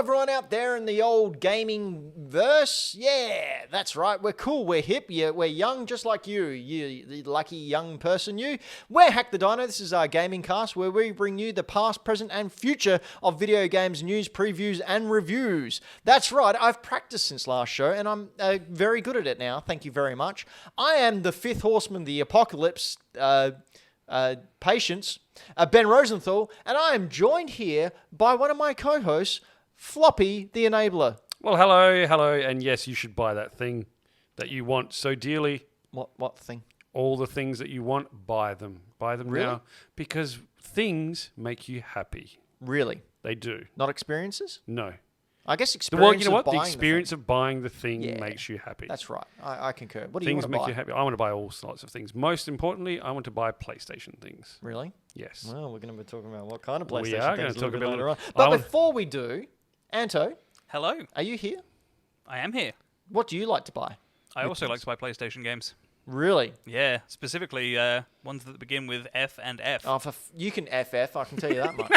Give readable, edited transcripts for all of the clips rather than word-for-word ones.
everyone out there in the old gaming verse. Yeah, that's right. We're cool. We're hip. Yeah, we're young, just like you. You, the lucky young person, you. We're Hack the Dino. This is our gaming cast where we bring you the past, present, and future of video games news, previews, and reviews. That's right. I've practiced since last show, and I'm very good at it now. Thank you very much. I am the fifth horseman, the apocalypse. Patience, Ben Rosenthal, and I am joined here by one of my co-hosts, Floppy the Enabler. Well, hello, and yes, you should buy that thing that you want so dearly. What thing? All the things that you want, buy them. Buy them Really? now, because things make you happy. Really? They do. Not experiences? No. I guess Well, experience you know what? of The buying experience of buying the thing Yeah. makes you happy. That's right. I concur. What do Things you want make to buy? you happy. I want to buy all sorts of things. Most importantly, I want to buy PlayStation things. Really? Yes. Well, we're going to be talking about what kind of We PlayStation are things going to talk a little bit about later on. I But want- before we do, Anto, Hello, are you here? I am here. What do you like to buy? I also like to buy PlayStation games. Really? Yeah, specifically ones that begin with F and F. Oh, you can FF, I can tell you that much.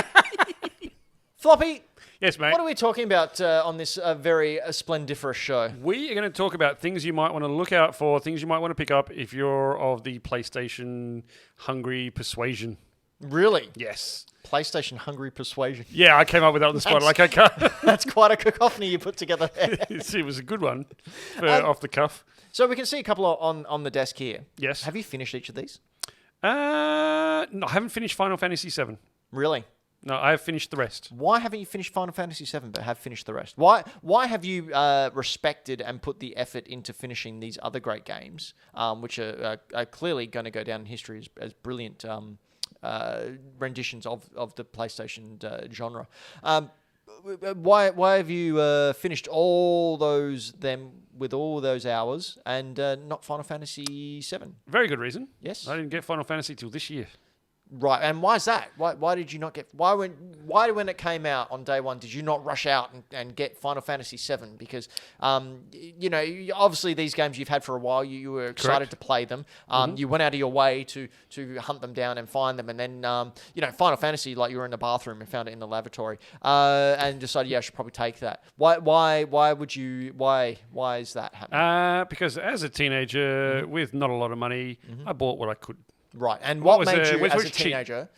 Floppy, Yes, mate. what are we talking about on this very splendiferous show? We are going to talk about things you might want to look out for, things you might want to pick up if you're of the PlayStation hungry persuasion. Really? Yes. PlayStation hungry persuasion. Yeah, I came up with that on the spot. Like I can't. That's quite a cacophony you put together there. It was a good one for off the cuff. So we can see a couple on the desk here. Yes. Have you finished each of these? No, I haven't finished Final Fantasy VII. Really? No, I have finished the rest. Why haven't you finished Final Fantasy VII but have finished the rest? Why have you respected and put the effort into finishing these other great games, which are clearly going to go down in history as brilliant renditions of the PlayStation genre? Why have you finished all them with all those hours and not Final Fantasy VII? Very good reason. Yes. I didn't get Final Fantasy till this year. Right, and why is that? Why did you not get? Why when it came out on day one did you not rush out and get Final Fantasy VII? Because obviously these games you've had for a while, you were excited Correct. to play them. You went out of your way to hunt them down and find them, and then Final Fantasy, like you were in the bathroom and found it in the lavatory, and decided I should probably take that. Why is that happening? Because as a teenager with not a lot of money, I bought what I could. Right, and What what was, made you, which as was a cheap. teenager,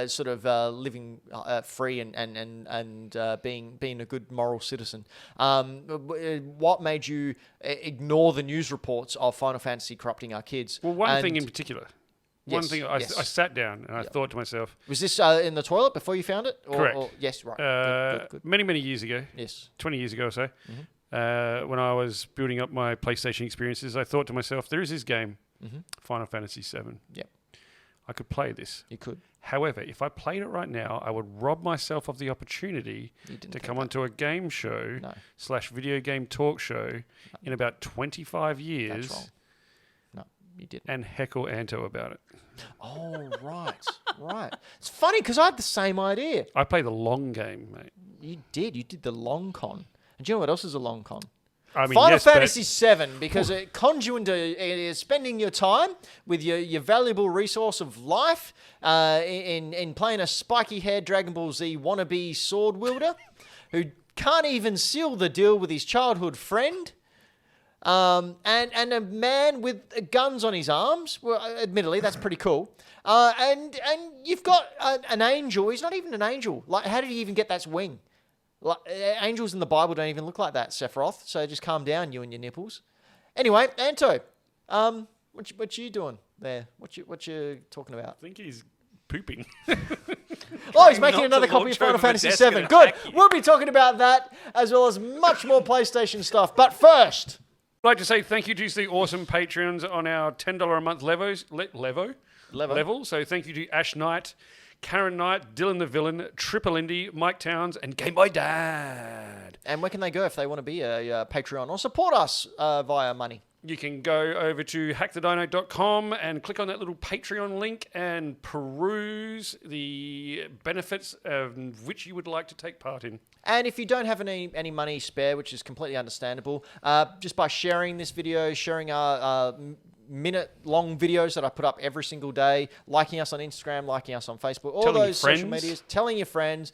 sort of living free and being a good moral citizen? What made you ignore the news reports of Final Fantasy corrupting our kids? Well, one thing in particular. I sat down and I thought to myself... Was this in the toilet before you found it? Correct. Yes, right. Good. Many, many years ago. Yes. 20 years ago or so. When I was building up my PlayStation experiences, I thought to myself, there is this game, Final Fantasy VII. Yep. I could play this. You could. However, if I played it right now, I would rob myself of the opportunity to come onto a game show / video game talk show in about 25 years. That's wrong. No, you didn't. And heckle Anto about it. Oh, right. It's funny because I had the same idea. I play the long game, mate. You did the long con. And do you know what else is a long con? I mean, Final yes, but- Fantasy VII, because it cons you into spending your time with your valuable resource of life in playing a spiky-haired Dragon Ball Z wannabe sword wielder who can't even seal the deal with his childhood friend, and a man with guns on his arms. Well, admittedly, that's pretty cool. And you've got an angel. He's not even an angel. Like, how did he even get that wing? Like, angels in the Bible don't even look like that, Sephiroth. So just calm down, you and your nipples. Anyway, Anto, what you doing there? What you talking about? I think he's pooping. Oh, he's making not another to copy launch of Final over the Fantasy desk VII. and Good. attack you. We'll be talking about that as well as much more PlayStation stuff. But first, I'd like to say thank you to the awesome Patreons on our $10 a month level. So thank you to Ash Knight, Karen Knight, Dylan the Villain, Triple Indy, Mike Towns, and Game Boy Dad. and where can they go if they want to be a Patreon or support us via money? You can go over to hackthedino.com and click on that little Patreon link and peruse the benefits of which you would like to take part in. And if you don't have any money spare, which is completely understandable, just by sharing this video, sharing our minute-long videos that I put up every single day, liking us on Instagram, liking us on Facebook, all Telling your those social friends. medias, telling your friends,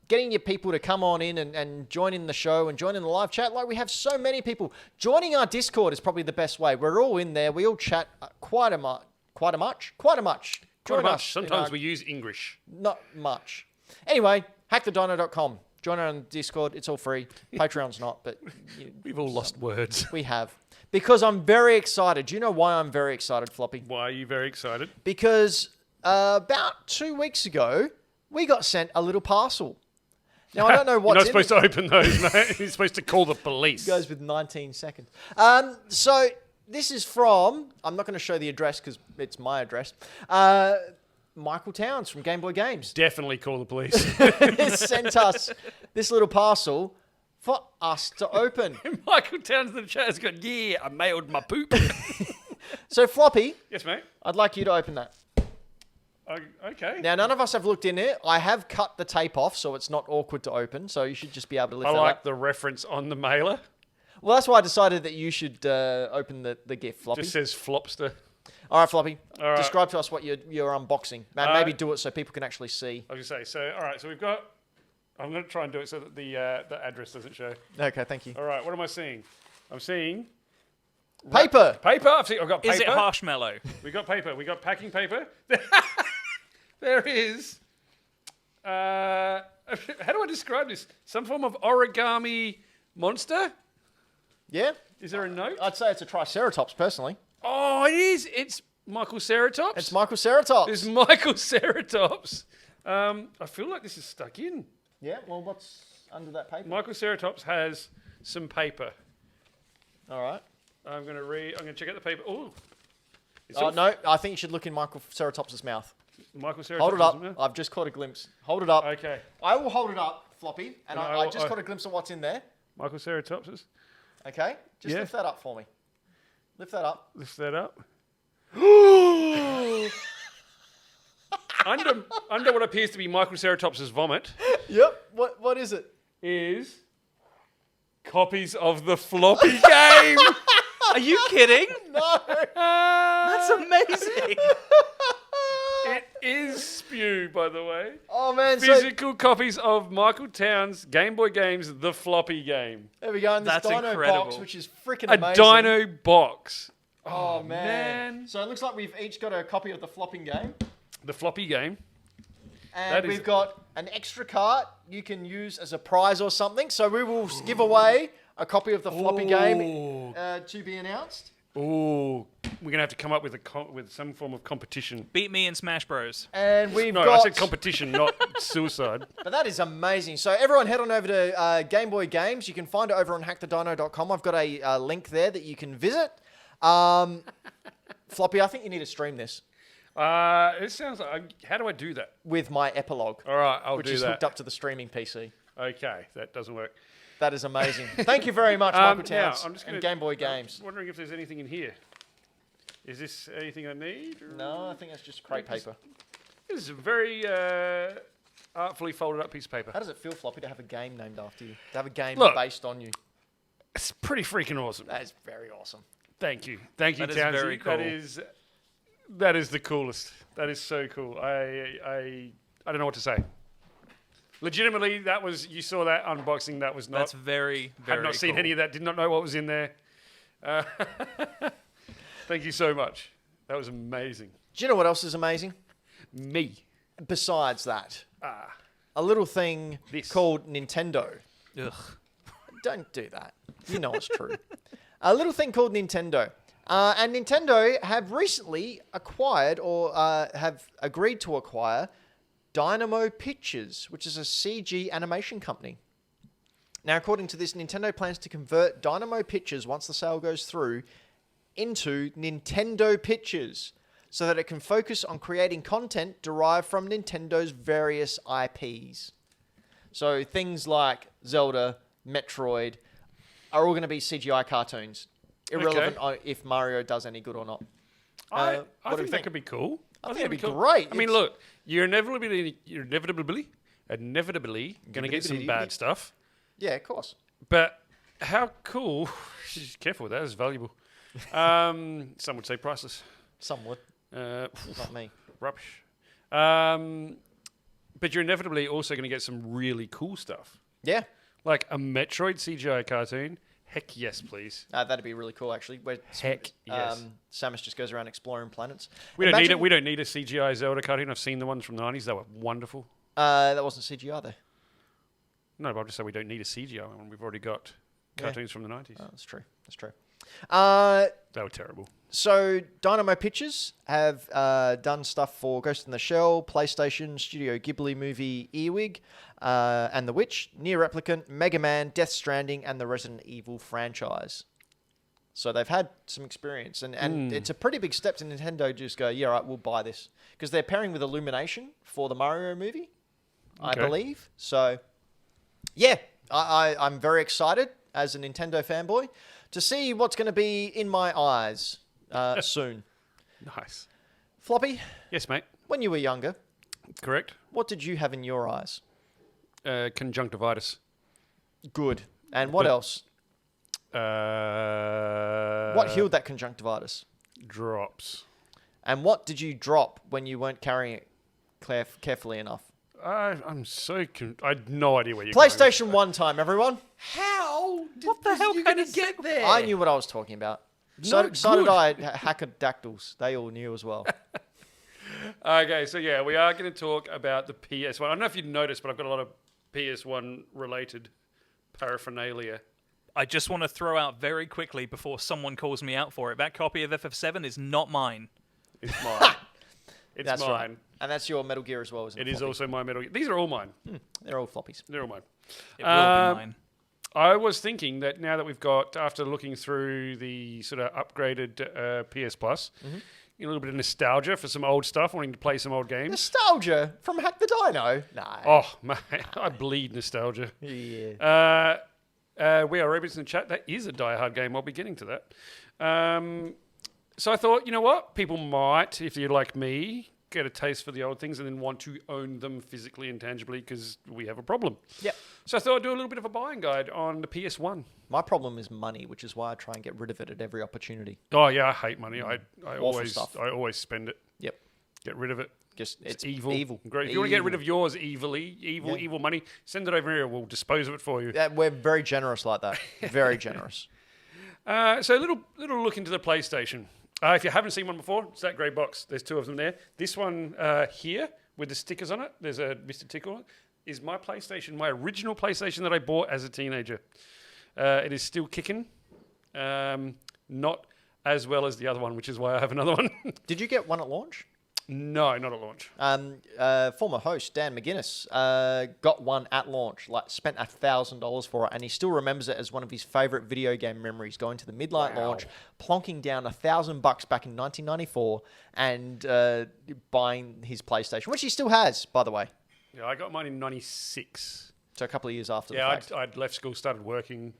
getting your people to come on in and join in the show and join in the live chat. Like, we have so many people. Joining our Discord is probably the best way. We're all in there. We all chat quite a much. Join us. Sometimes we use English. Not much. Anyway, hackthedino.com. Join our Discord. It's all free. Patreon's not, but... We've all lost words. We have. Because I'm very excited. Do you know why I'm very excited, Floppy? Why are you very excited? Because about 2 weeks ago, we got sent a little parcel. Now, I don't know what's You're not supposed to open those, mate. You're supposed to call the police. It goes with 19 seconds. So this is from, I'm not going to show the address because it's my address, Michael Towns from Game Boy Games. Definitely call the police. He sent us this little parcel for us to open. Michael Towns in the chat has gone, yeah, I mailed my poop. So, Floppy. Yes, mate. I'd like you to open that. Okay. Now, none of us have looked in it. I have cut the tape off, so it's not awkward to open. So you should just be able to lift I that like up. the reference on the mailer. Well, that's why I decided that you should open the gift, Floppy. Just says Flopster. All right, Floppy. All right. Describe to us what you're unboxing. Maybe do it so people can actually see. I was going to say, so, all right, so we've got... I'm going to try and do it so that the address doesn't show. Okay, thank you. All right, what am I seeing? I'm seeing... Paper. Paper. I've got paper. Is it marshmallow? We got paper. We got packing paper. There is... how do I describe this? Some form of origami monster? Yeah? Is there a note? I'd say it's a Triceratops, personally. Oh, it is. It's Michael Ceratops. It's Michael Ceratops. It's Michael Ceratops. I feel like this is stuck in. Yeah, well, what's under that paper? Michael Ceratops has some paper. All right. I'm going to check out the paper. Oh. No, I think you should look in Michael Ceratops's mouth. Michael Ceratops. Hold it up. I've just caught a glimpse. Hold it up. Okay. I will hold it up, Floppy, and No, I just caught a glimpse of what's in there. Michael Ceratops's. Okay? Just Yeah. lift that up for me. Lift that up. Lift that up. under what appears to be Michael Ceratops's vomit Yep. What is it? is copies of the floppy game. Are you kidding? No. That's amazing. It is spew, by the way. Oh, man. Physical copies of Michael Towns' Game Boy Games, The Floppy Game. There we go. In this That's Dino incredible. box, which is freaking A amazing. Dino box. Oh, man. man. So it looks like we've each got a copy of the flopping game. The Floppy Game. And That is- we've got an extra card you can use as a prize or something. So we will give away a copy of the floppy game to be announced. Ooh, we're gonna have to come up with with some form of competition. Beat me in Smash Bros. And we've No, got... I said competition, not suicide. But that is amazing. So everyone head on over to Game Boy Games. You can find it over on hackthedino.com. I've got a link there that you can visit. Floppy, I think you need to stream this It sounds like. How do I do that? with my epilogue, All right, I'll which do is that. hooked up to the streaming PC. Okay, that doesn't work. That is amazing. Thank you very much, Michael Now, Towns I'm just and gonna, Game Boy Games. I'm wondering if there's anything in here. Is this anything I need? Or? No, I think that's just crate paper. This is a very artfully folded up piece of paper. How does it feel, Floppy, to have a game named after you? To have a game Look. based on you? It's pretty freaking awesome. That is very awesome. Thank you, That is Townsy. very cool. That is the coolest. That is so cool. I don't know what to say. Legitimately, that was, you saw that unboxing. That was not. That's very, very Had not seen cool. any of that. Did not know what was in there. Thank you so much. That was amazing. Do you know what else is amazing? Me. Besides that, Ah. a little thing This. called Nintendo. Ugh. Don't do that. You know it's true. A little thing called Nintendo. And Nintendo have recently acquired or have agreed to acquire Dynamo Pictures, which is a CG animation company. Now, according to this, Nintendo plans to convert Dynamo Pictures, once the sale goes through, into Nintendo Pictures so that it can focus on creating content derived from Nintendo's various IPs. So things like Zelda, Metroid are all going to be CGI cartoons, irrelevant if Mario does any good or not. I what do think you that think? could be cool. I think that'd it'd be great. I mean, It's- look, you're inevitably going to get some bad stuff. Yeah, of course. But how cool? Just careful with that. It's valuable. Some would say priceless. Some would, not me. Rubbish. But you're inevitably also going to get some really cool stuff. Yeah. Like a Metroid CGI cartoon. Heck yes, please. That'd be really cool, actually. Where Heck yes. Samus just goes around exploring planets. We don't need it. We don't need a CGI Zelda cartoon. I've seen the ones from the 90s. They were wonderful. That wasn't CGI, though. No, but I'll just say we don't need a CGI one. We've already got cartoons from the 90s. Oh, that's true. That's true. They were terrible. So, Dynamo Pictures have done stuff for Ghost in the Shell, PlayStation, Studio Ghibli movie Earwig, and The Witch, Nier Replicant, Mega Man, Death Stranding, and the Resident Evil franchise. So they've had some experience, and it's a pretty big step to Nintendo to just go, yeah, right, we'll buy this. Because they're pairing with Illumination for the Mario movie, I believe. So, yeah, I'm very excited as a Nintendo fanboy to see what's going to be in my eyes soon. Nice. Floppy? Yes, mate. When you were younger, correct. What did you have in your eyes? Conjunctivitis. Good. And what else? What healed that conjunctivitis? Drops. And what did you drop when you weren't carrying it carefully enough? I'm so... I had no idea where you're PlayStation going. 1 time, everyone. How? What the hell you kind going of to get there? I knew what I was talking about. So Not did good. I. Hackadactyls. They all knew as well. Okay, so yeah, we are going to talk about the PS1. I don't know if you've noticed, but I've got a lot of PS1 related paraphernalia. I just want to throw out very quickly before someone calls me out for it. That copy of FF7 is not mine. It's mine. It's That's mine. right. And that's your Metal Gear as well, isn't it? It is Floppy? also my Metal Gear. These are all mine. They're all floppies. They're all mine. It will be mine. I was thinking that now that we've got, after looking through the sort of upgraded PS Plus, a little bit of nostalgia for some old stuff, wanting to play some old games. Nostalgia from Hack the Dino? No. Oh, man, I bleed nostalgia. Yeah. We are Robots in the chat. That is a Die Hard game. I'll be getting to that. So I thought, you know what? People might, if you're like me, get a taste for the old things and then want to own them physically and tangibly because we have a problem. Yep. So I thought I'd do a little bit of a buying guide on the PS1. My problem is money, which is why I try and get rid of it at every opportunity. Oh, yeah, I hate money. I stuff. always spend it. Yep. Get rid of it. Just It's evil. Evil. Great. If you want to get rid of yours evil money, send it over here. We'll dispose of it for you. We're very generous like that. Very generous. So a little look into the PlayStation. If you haven't seen one before, it's that grey box. There's two of them there. This one here with the stickers on it, there's a Mr. Tickle on it, is my PlayStation, my original PlayStation that I bought as a teenager. It is still kicking. Not as well as the other one, which is why I have another one. Did you get one at launch? No, not at launch. Former host Dan McGuinness got one at launch, spent $1,000 for it, and he still remembers it as one of his favorite video game memories. Going to the midnight launch, plonking down $1,000 back in 1994, and buying his PlayStation, which he still has, by the way. Yeah, I got mine in '96. So a couple of years after the Yeah, fact. I'd left school, started working,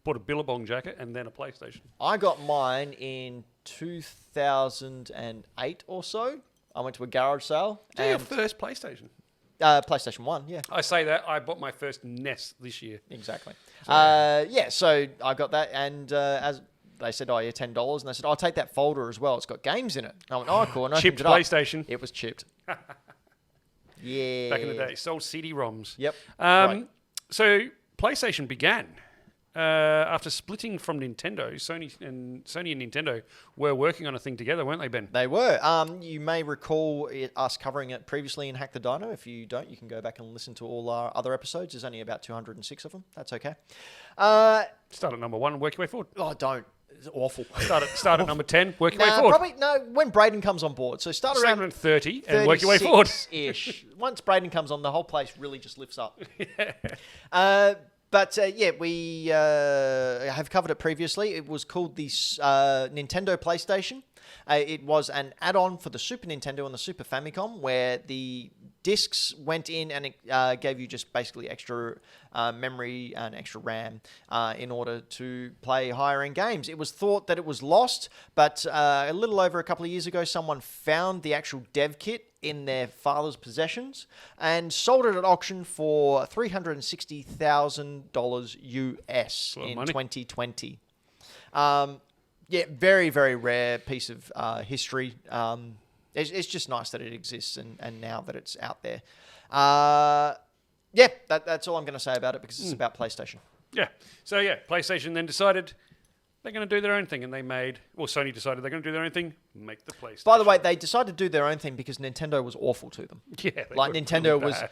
bought a Billabong jacket, and then a PlayStation. I got mine in 2008 or so. I went to a garage sale. Is that your first PlayStation? PlayStation 1, yeah. I say that. I bought my first NES this year. Exactly. So I got that, and as they said, yeah, $10, and they said, I'll take that folder as well. It's got games in it. And I went, oh, cool. And I Chipped opened it up. PlayStation. It was chipped. Yeah. Back in the day. Sold CD-ROMs. Yep. Right. So PlayStation began after splitting from Nintendo. Sony and Nintendo were working on a thing together, weren't they, Ben? They were. You may recall us covering it previously in Hack the Dino. If you don't, you can go back and listen to all our other episodes. There's only about 206 of them. That's okay. Start at number 1 and work your way forward. Oh, don't. It's awful. Start at number 10, work your way forward. Probably, when Braden comes on board. So start around Segment 30 and work your way forward. Ish. Once Braden comes on, the whole place really just lifts up. We have covered it previously. It was called the Nintendo PlayStation. It was an add-on for the Super Nintendo and the Super Famicom, where the discs went in and it gave you just basically extra memory and extra RAM in order to play higher-end games. It was thought that it was lost, but a little over a couple of years ago, someone found the actual dev kit in their father's possessions and sold it at auction for $360,000 US in 2020. Very, very rare piece of history. It's just nice that it exists and now that it's out there. Yeah, that's all I'm going to say about it because it's about PlayStation. Yeah. So, yeah, PlayStation then decided they're going to do their own thing, and Sony decided they're going to do their own thing, make the PlayStation. By the way, they decided to do their own thing because Nintendo was awful to them. Yeah, like Nintendo was.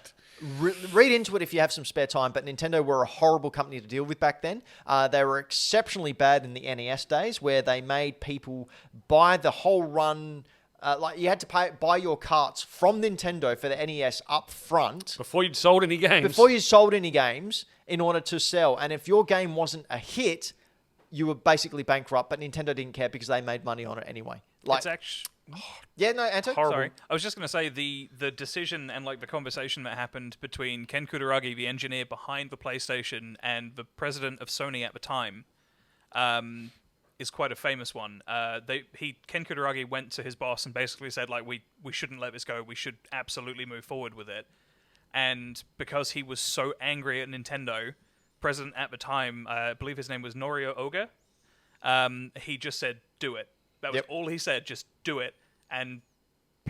Read into it if you have some spare time, but Nintendo were a horrible company to deal with back then. They were exceptionally bad in the NES days, where they made people buy the whole run. Like you had to buy your carts from Nintendo for the NES up front before you'd sold any games. In order to sell, and if your game wasn't a hit, you were basically bankrupt. But Nintendo didn't care because they made money on it anyway. Like, it's actually. Yeah, no, Anto? Horrible. Sorry. I was just going to say the decision and like the conversation that happened between Ken Kutaragi, the engineer behind the PlayStation, and the president of Sony at the time, is quite a famous one. Ken Kutaragi went to his boss and basically said, like, we shouldn't let this go. We should absolutely move forward with it. And because he was so angry at Nintendo, president at the time, I believe his name was Norio Oga, he just said, do it. That was all he said, just do it. And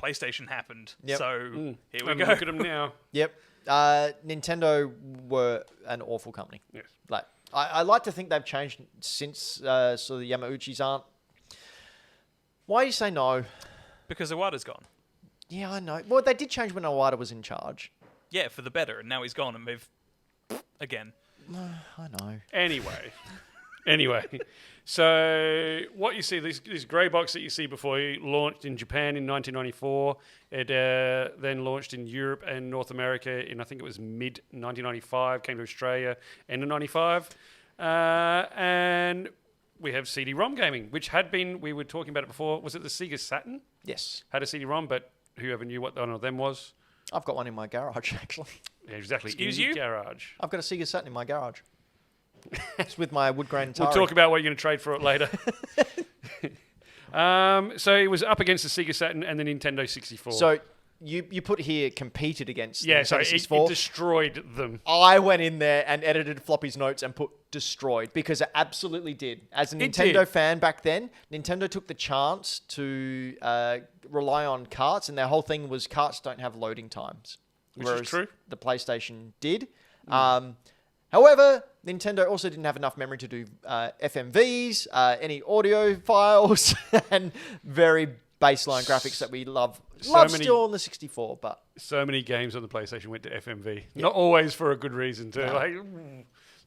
PlayStation happened. Yep. So here we go. Look at them now. Yep. Nintendo were an awful company. Yes. Like I like to think they've changed since, so the Yamauchis aren't. Why do you say no? Because Iwata's gone. Yeah, I know. Well, they did change when Iwata was in charge. Yeah, for the better. And now he's gone and they've... Again. I know. Anyway, so what you see, this grey box that you see before you launched in Japan in 1994. It then launched in Europe and North America in, I think it was mid-1995, came to Australia end of 95. And we have CD-ROM gaming, which had been, we were talking about it before, was it the Sega Saturn? Yes. Had a CD-ROM, but whoever knew what one of them was. I've got one in my garage, actually. Yeah, exactly. Excuse in you? Garage. I've got a Sega Saturn in my garage. It's with my wood grain Atari. We'll talk about what you're going to trade for it later. So it was up against the Sega Saturn and the Nintendo 64. So you put here competed against yeah, Nintendo so 64. it destroyed them. I went in there and edited Floppy's notes and put destroyed because it absolutely did. As a Nintendo fan back then, Nintendo took the chance to rely on carts, and their whole thing was carts don't have loading times. Which is true. The PlayStation did. However, Nintendo also didn't have enough memory to do FMVs, any audio files, and very baseline graphics that we love. Still on the 64, but... So many games on the PlayStation went to FMV. Yep. Not always for a good reason, too. No. Like,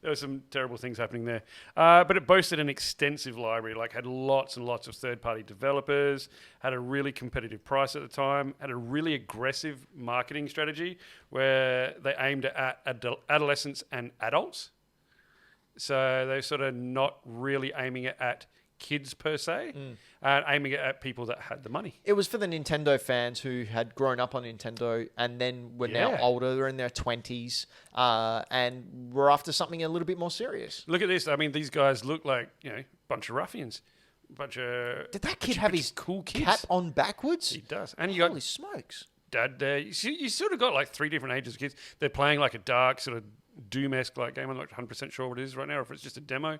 there were some terrible things happening there. But it boasted an extensive library, like had lots and lots of third-party developers, had a really competitive price at the time, had a really aggressive marketing strategy where they aimed at adolescents and adults. So they're sort of not really aiming it at kids per se, aiming it at people that had the money. It was for the Nintendo fans who had grown up on Nintendo and then were now older, they're in their 20s, and were after something a little bit more serious. Look at this. I mean, these guys look like, a bunch of ruffians. Did that kid have his cool kids? cap on backwards? He does. And Holy smokes. Dad there. You sort of got like three different ages of kids. They're playing like a dark sort of Doom-esque like game. I'm not 100% sure what it is right now, or if it's just a demo.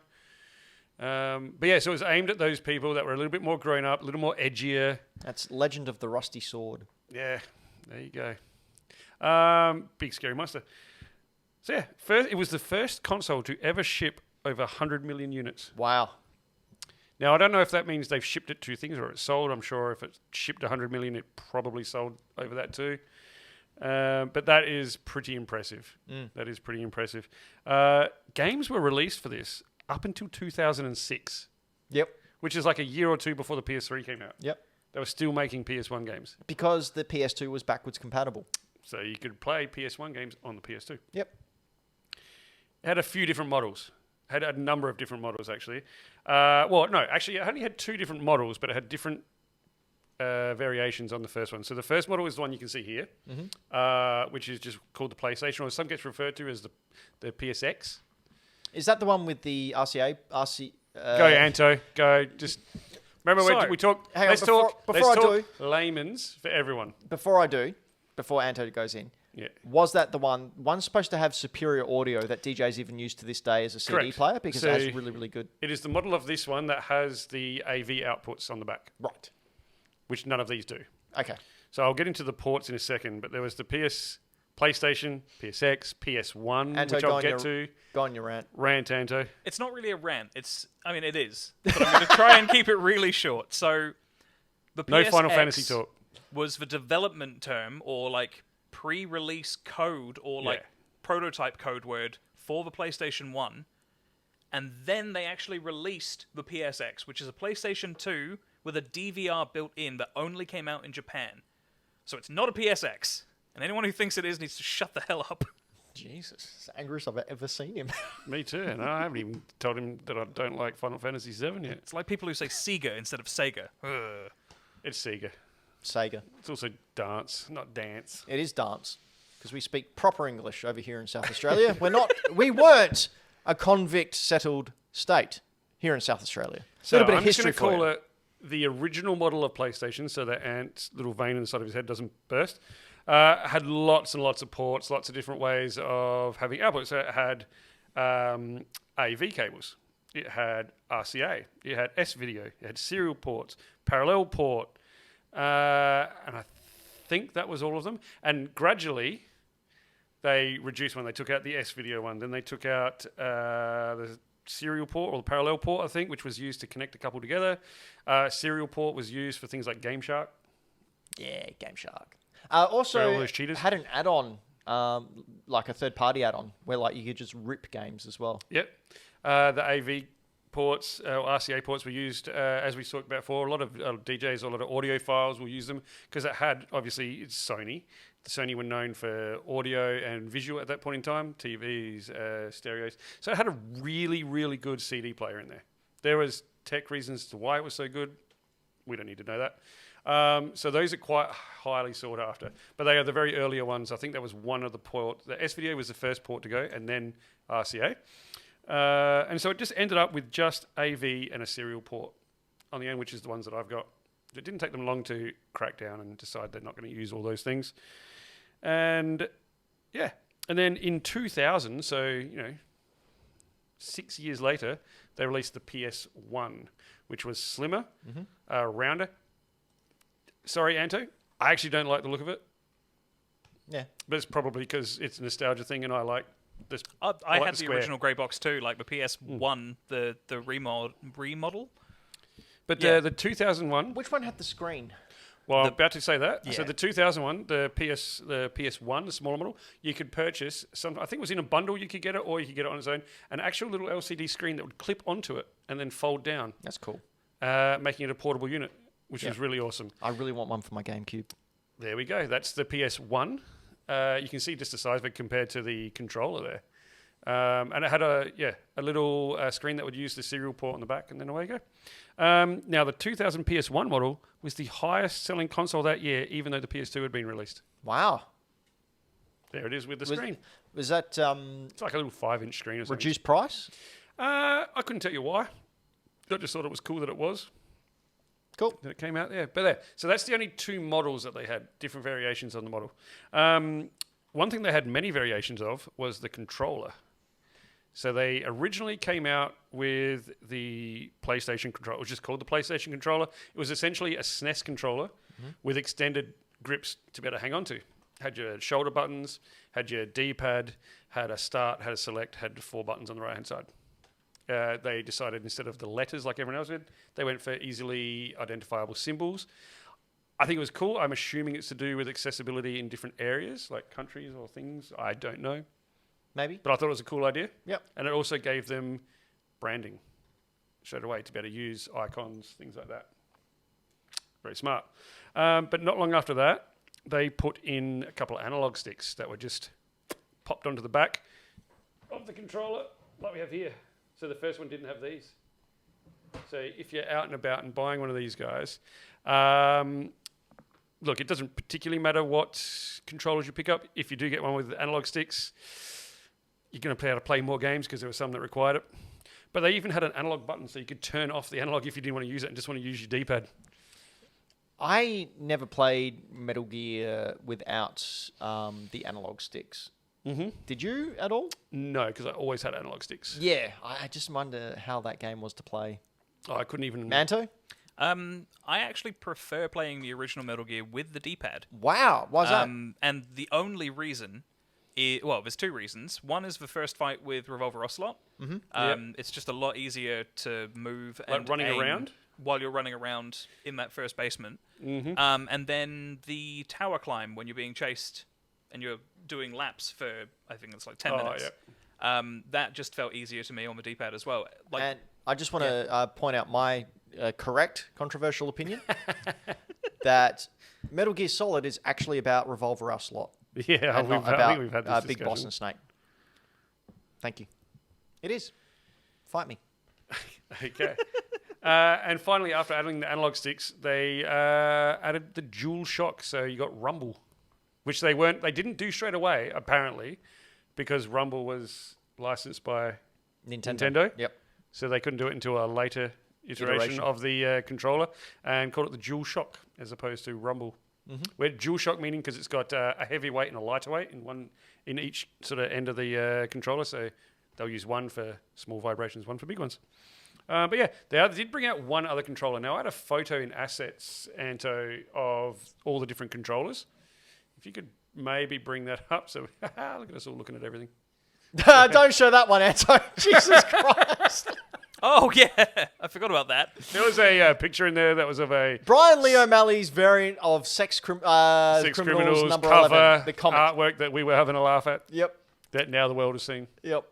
But yeah, so it was aimed at those people that were a little bit more grown up, a little more edgier. That's Legend of the Rusty Sword. Yeah, there you go. Big scary monster. So yeah, it was the first console to ever ship over 100 million units. Wow. Now, I don't know if that means they've shipped it to things or it's sold. I'm sure if it shipped 100 million, it probably sold over that too. But that is pretty impressive. That is pretty impressive. Games were released for this up until 2006. Yep. Which is like a year or two before the PS3 came out. Yep. They were still making PS1 games. Because the PS2 was backwards compatible. So you could play PS1 games on the PS2. Yep. It had a few different models. Had a number of different models, actually. Actually, it only had two different models, but it had different variations on the first one. So the first model is the one you can see here, which is just called the PlayStation, or some gets referred to as the PSX. Is that the one with the RCA? Go, Anto. Go. Just remember we talk. Hang on, let's talk layman's for everyone. Before Anto goes in, was that the one's supposed to have superior audio that DJs even use to this day as a CD player because it has really, really good. It is the model of this one that has the AV outputs on the back. Right. Which none of these do. Okay. So I'll get into the ports in a second, but there was the PS PlayStation, PSX, PS1, Anto, which I'll get to. Go on your rant. Rant, Anto. It's not really a rant. It is. But I'm going to try and keep it really short. So, the PSX No Final Fantasy talk. was the development term, or like pre-release code, or like prototype code word for the PlayStation 1. And then they actually released the PSX, which is a PlayStation 2 with a DVR built in that only came out in Japan. So it's not a PSX. And anyone who thinks it is needs to shut the hell up. Jesus, it's the angriest I've ever seen him. Me too, and I haven't even told him that I don't like Final Fantasy VII yet. It's like people who say Sega instead of Sega. Ugh. It's Sega. Sega. It's also dance, not dance. It is dance, because we speak proper English over here in South Australia. We weren't a convict settled state here in South Australia. So little bit of I'm just history going to for call you. it the original model of PlayStation, so that Ant's little vein in the side of his head doesn't burst. Had lots and lots of ports, lots of different ways of having output. So it had AV cables, it had RCA, it had S-video, it had serial ports, parallel port, and I think that was all of them. And gradually, they reduced when they took out the S-video one. Then they took out the serial port or the parallel port, I think, which was used to connect a couple together. Serial port was used for things like Game Shark. Yeah, Game Shark. Also, all those cheaters. had an add-on, like a third-party add-on, where like you could just rip games as well. Yep. The AV ports, RCA ports were used, as we talked about before. A lot of DJs, a lot of audiophiles will use them because it had, obviously, it's Sony. Sony were known for audio and visual at that point in time, TVs, stereos. So it had a really, really good CD player in there. There was tech reasons to why it was so good. We don't need to know that. So those are quite highly sought after. But they are the very earlier ones. I think that was one of the ports. The S-video was the first port to go, and then RCA. And so it just ended up with just AV and a serial port on the end, which is the ones that I've got. It didn't take them long to crack down and decide they're not going to use all those things. And yeah. And then in 2000, so, 6 years later, they released the PS1, which was slimmer, rounder. Sorry, Anto, I actually don't like the look of it. Yeah. But it's probably because it's a nostalgia thing and I like this. I like had the square. original grey box too, like the PS1, the remodel. But Yeah. the 2001, Which one had the screen? well, I'm about to say that. So Yeah. the 2001, the PS1, the smaller model, you could purchase some. I think it was in a bundle. You could get it, or you could get it on its own. An actual little LCD screen that would clip onto it and then fold down, That's cool. making it a portable unit, which was really awesome. I really want one for my GameCube. There we go. That's the PS1. You can see just the size of it compared to the controller there. And it had a little screen that would use the serial port on the back, and then away you go. Now, the 2000 PS1 model was the highest selling console that year, even though the PS2 had been released. Wow. There it is with the screen. Was that It's like a little 5-inch screen or something. reduced price? I couldn't tell you why. I just thought it was cool that it was. Cool. That it came out there. But there. So that's the only two models that they had, different variations on the model. One thing they had many variations of was the controller. So they originally came out with the PlayStation controller. It was just called the PlayStation controller. It was essentially a SNES controller with extended grips to be able to hang on to. Had your shoulder buttons, had your D-pad, had a start, had a select, had 4 buttons on the right-hand side. They decided instead of the letters like everyone else did, they went for easily identifiable symbols. I think it was cool. I'm assuming it's to do with accessibility in different areas, like countries or things. I don't know. Maybe. But I thought it was a cool idea. Yep. And it also gave them branding straight away to be able to use icons, things like that. Very smart. But not long after that, they put in a couple of analog sticks that were just popped onto the back of the controller, like we have here. So the first one didn't have these. So if you're out and about and buying one of these guys, look, it doesn't particularly matter what controllers you pick up. If you do get one with analog sticks, you're going to be able to play more games because there were some that required it. But they even had an analog button so you could turn off the analog if you didn't want to use it and just want to use your D-pad. I never played Metal Gear without the analog sticks. Mm-hmm. Did you at all? No, because I always had analog sticks. Yeah, I just wonder how that game was to play. Oh, I couldn't even... Manto? I actually prefer playing the original Metal Gear with the D-pad. Wow, why's that? And the only reason well, there's two reasons. One is the first fight with Revolver Ocelot. It's just a lot easier to move and running aim around? while you're running around in that first basement. And then the tower climb when you're being chased and you're doing laps for, I think it's like 10 minutes. That just felt easier to me on the D-pad as well. And I just want to point out my correct, controversial opinion that Metal Gear Solid is actually about Revolver Ocelot. Yeah, And not I think we've about had this Big discussion. Boss and Snake. Thank you. It is. Fight me. Okay. And finally, after adding the analog sticks, they added the Dual Shock. So you got Rumble, which they didn't do straight away, apparently, because Rumble was licensed by Nintendo. Yep. So they couldn't do it until a later iteration of the controller, and called it the Dual Shock as opposed to Rumble. Where Dual Shock meaning because it's got a heavy weight and a lighter weight in each sort of end of the controller. So they'll use one for small vibrations, one for big ones. But yeah, they did bring out one other controller. Now I had a photo in Assets, Anto, of all the different controllers. If you could maybe bring that up, so look at us all looking at everything. Don't show that one, Anto. Jesus Christ. Oh, yeah. I forgot about that. There was a picture in there that was of a Brian Lee O'Malley's variant of Sex Criminals number cover 11, the comic. artwork that we were having a laugh at. Yep. That now the world has seen. Yep.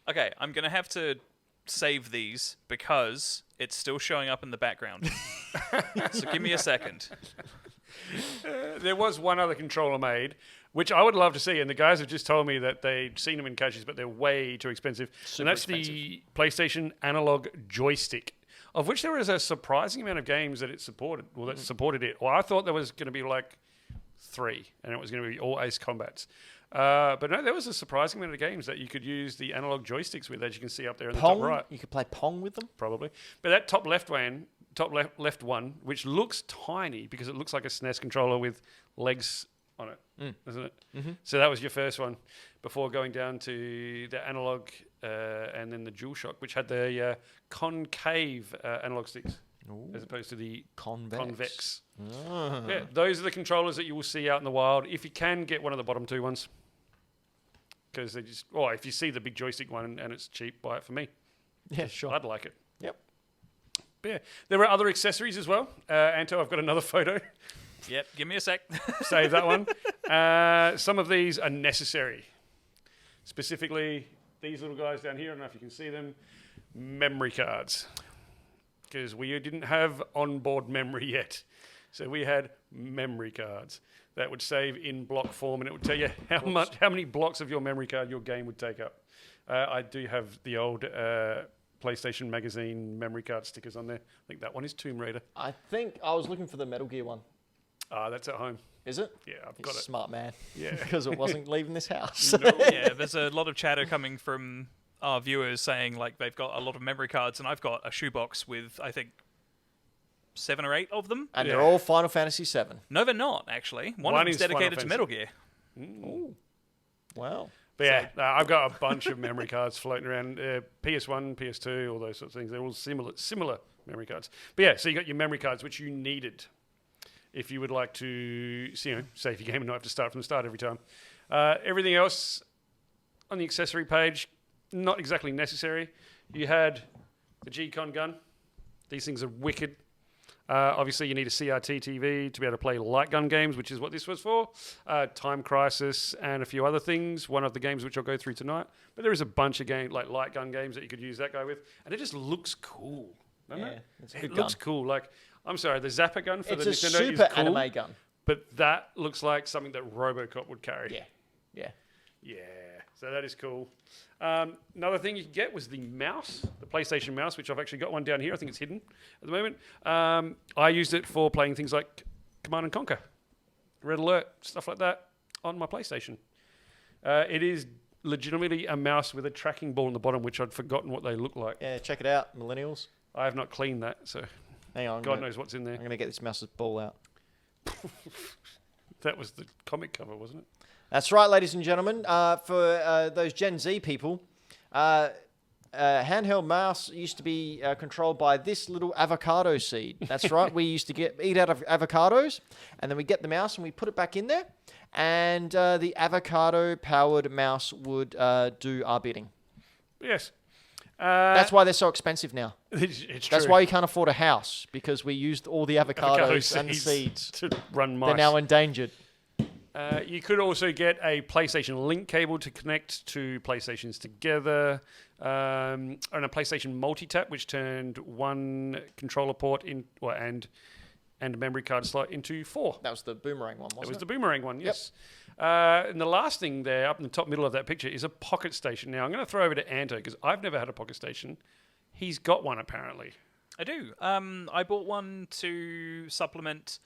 Okay, I'm going to have to save these because it's still showing up in the background. So give me a second. There was one other controller made, which I would love to see, and the guys have just told me that they'd seen them in caches, but they're way too expensive. And that's the PlayStation Analog Joystick, of which there is a surprising amount of games that it supported, or that supported it. Well, I thought there was going to be like 3, and it was going to be all Ace Combats. But no, there was a surprising amount of games that you could use the analog joysticks with, as you can see up there in Pong? the top right. You could play Pong with them? Probably. But that top left one, which looks tiny because it looks like a SNES controller with legs on it, doesn't it? So that was your first one before going down to the analog and then the DualShock, which had the concave analog sticks as opposed to the convex. Yeah, those are the controllers that you will see out in the wild. If you can get one of the bottom 2 ones, because they just, if you see the big joystick one and it's cheap, buy it for me. Yeah, sure. I'd like it. Yep. But yeah, there were other accessories as well. Anto, I've got another photo. Yep, give me a sec. Save that one. Some of these are necessary. Specifically, these little guys down here, I don't know if you can see them, memory cards. Because we didn't have onboard memory yet. So we had memory cards that would save in block form, and it would tell you how many blocks of your memory card your game would take up. I do have the old PlayStation Magazine memory card stickers on there. I think that one is Tomb Raider. I think I was looking for the Metal Gear one. That's at home. Is it? Yeah, I've He's got a it. smart man. Yeah. Because it wasn't leaving this house. Yeah, there's a lot of chatter coming from our viewers saying like they've got a lot of memory cards, and I've got a shoebox with, I think, 7 or 8 of them. And they're all Final Fantasy VII. No, they're not, actually. One of them's is Final dedicated to Fantasy. Metal Gear. Ooh. Wow. But yeah, I've got a bunch of memory cards floating around. PS1, PS2, all those sorts of things. They're all similar memory cards. But yeah, so you got your memory cards, which you needed if you would like to, save your game and not have to start from the start every time. Everything else on the accessory page, not exactly necessary. You had the G-Con gun. These things are wicked. Obviously, you need a CRT TV to be able to play light gun games, which is what this was for. Time Crisis and a few other things. One of the games which I'll go through tonight. But there is a bunch of games, like light gun games, that you could use that guy with. And it just looks cool, doesn't it? It's a good It looks gun. cool. Like, I'm sorry, the Zapper gun for It's the a Nintendo super is cool. anime gun. But that looks like something that RoboCop would carry. Yeah. Yeah, so that is cool. Another thing you could get was the mouse, the PlayStation mouse, which I've actually got one down here. I think it's hidden at the moment. I used it for playing things like Command & Conquer, Red Alert, stuff like that on my PlayStation. It is legitimately a mouse with a tracking ball on the bottom, which I'd forgotten what they look like. Yeah, check it out, millennials. I have not cleaned that, so Hang on. God knows what's in there. I'm going to get this mouse's ball out. That was the comic cover, wasn't it? That's right, ladies and gentlemen. For those Gen Z people, handheld mouse used to be controlled by this little avocado seed. That's right. We used to eat out of avocados, and then we get the mouse and we put it back in there, and the avocado-powered mouse would do our bidding. Yes. That's why they're so expensive now. It's That's true. why you can't afford a house, because we used all the avocados and the seeds. To run mice. They're now endangered. You could also get a PlayStation Link cable to connect two PlayStations together, and a PlayStation Multi-Tap, which turned one controller port and a memory card slot into 4. That was the boomerang one, wasn't it? It was the boomerang one, yes. And the last thing there, up in the top middle of that picture, is a pocket station. Now, I'm going to throw over to Anto, because I've never had a pocket station. He's got one, apparently. I do. I bought one to supplement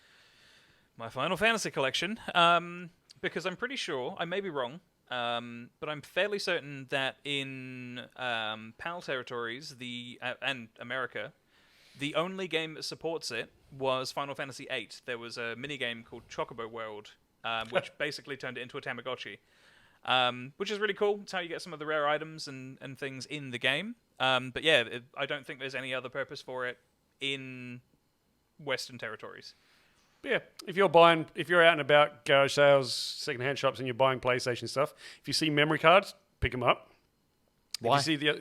my Final Fantasy collection, because I'm pretty sure, I may be wrong, but I'm fairly certain that in PAL territories and America, the only game that supports it was Final Fantasy VIII. There was a minigame called Chocobo World, which basically turned it into a Tamagotchi, which is really cool. It's how you get some of the rare items and things in the game. But yeah, I don't think there's any other purpose for it in Western territories. Yeah, if you're out and about garage sales, second-hand shops, and you're buying PlayStation stuff, if you see memory cards, pick them up. Why? If you see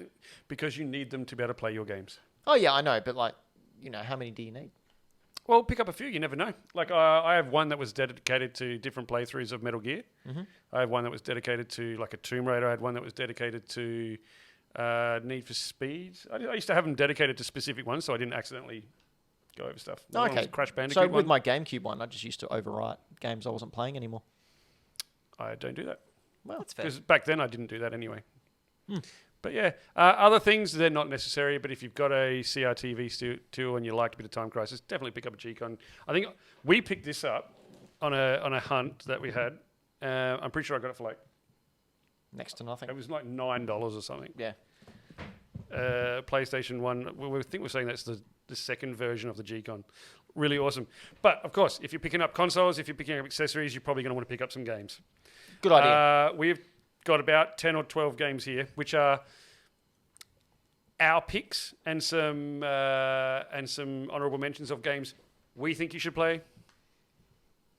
because you need them to be able to play your games. Oh, yeah, I know. But, how many do you need? Well, pick up a few. You never know. Like, I have one that was dedicated to different playthroughs of Metal Gear. Mm-hmm. I have one that was dedicated to, like, a Tomb Raider. I had one that was dedicated to Need for Speed. I used to have them dedicated to specific ones, so I didn't accidentally go over stuff. Okay. Crash Bandicoot So with one. my GameCube one, I just used to overwrite games I wasn't playing anymore. I don't do that. Well, That's fair. Because back then I didn't do that anyway. But yeah, other things, they're not necessary, but if you've got a CRTV tool and you liked a bit of Time Crisis, definitely pick up a G-Con. I think we picked this up on a hunt that we had. I'm pretty sure I got it for next to nothing. it was like $9 or something. Yeah. PlayStation 1, we think we're saying that's the second version of the G-Con. Really awesome. But, of course, if you're picking up consoles, if you're picking up accessories, you're probably going to want to pick up some games. Good idea. We've got about 10 or 12 games here, which are our picks and some honourable mentions of games we think you should play.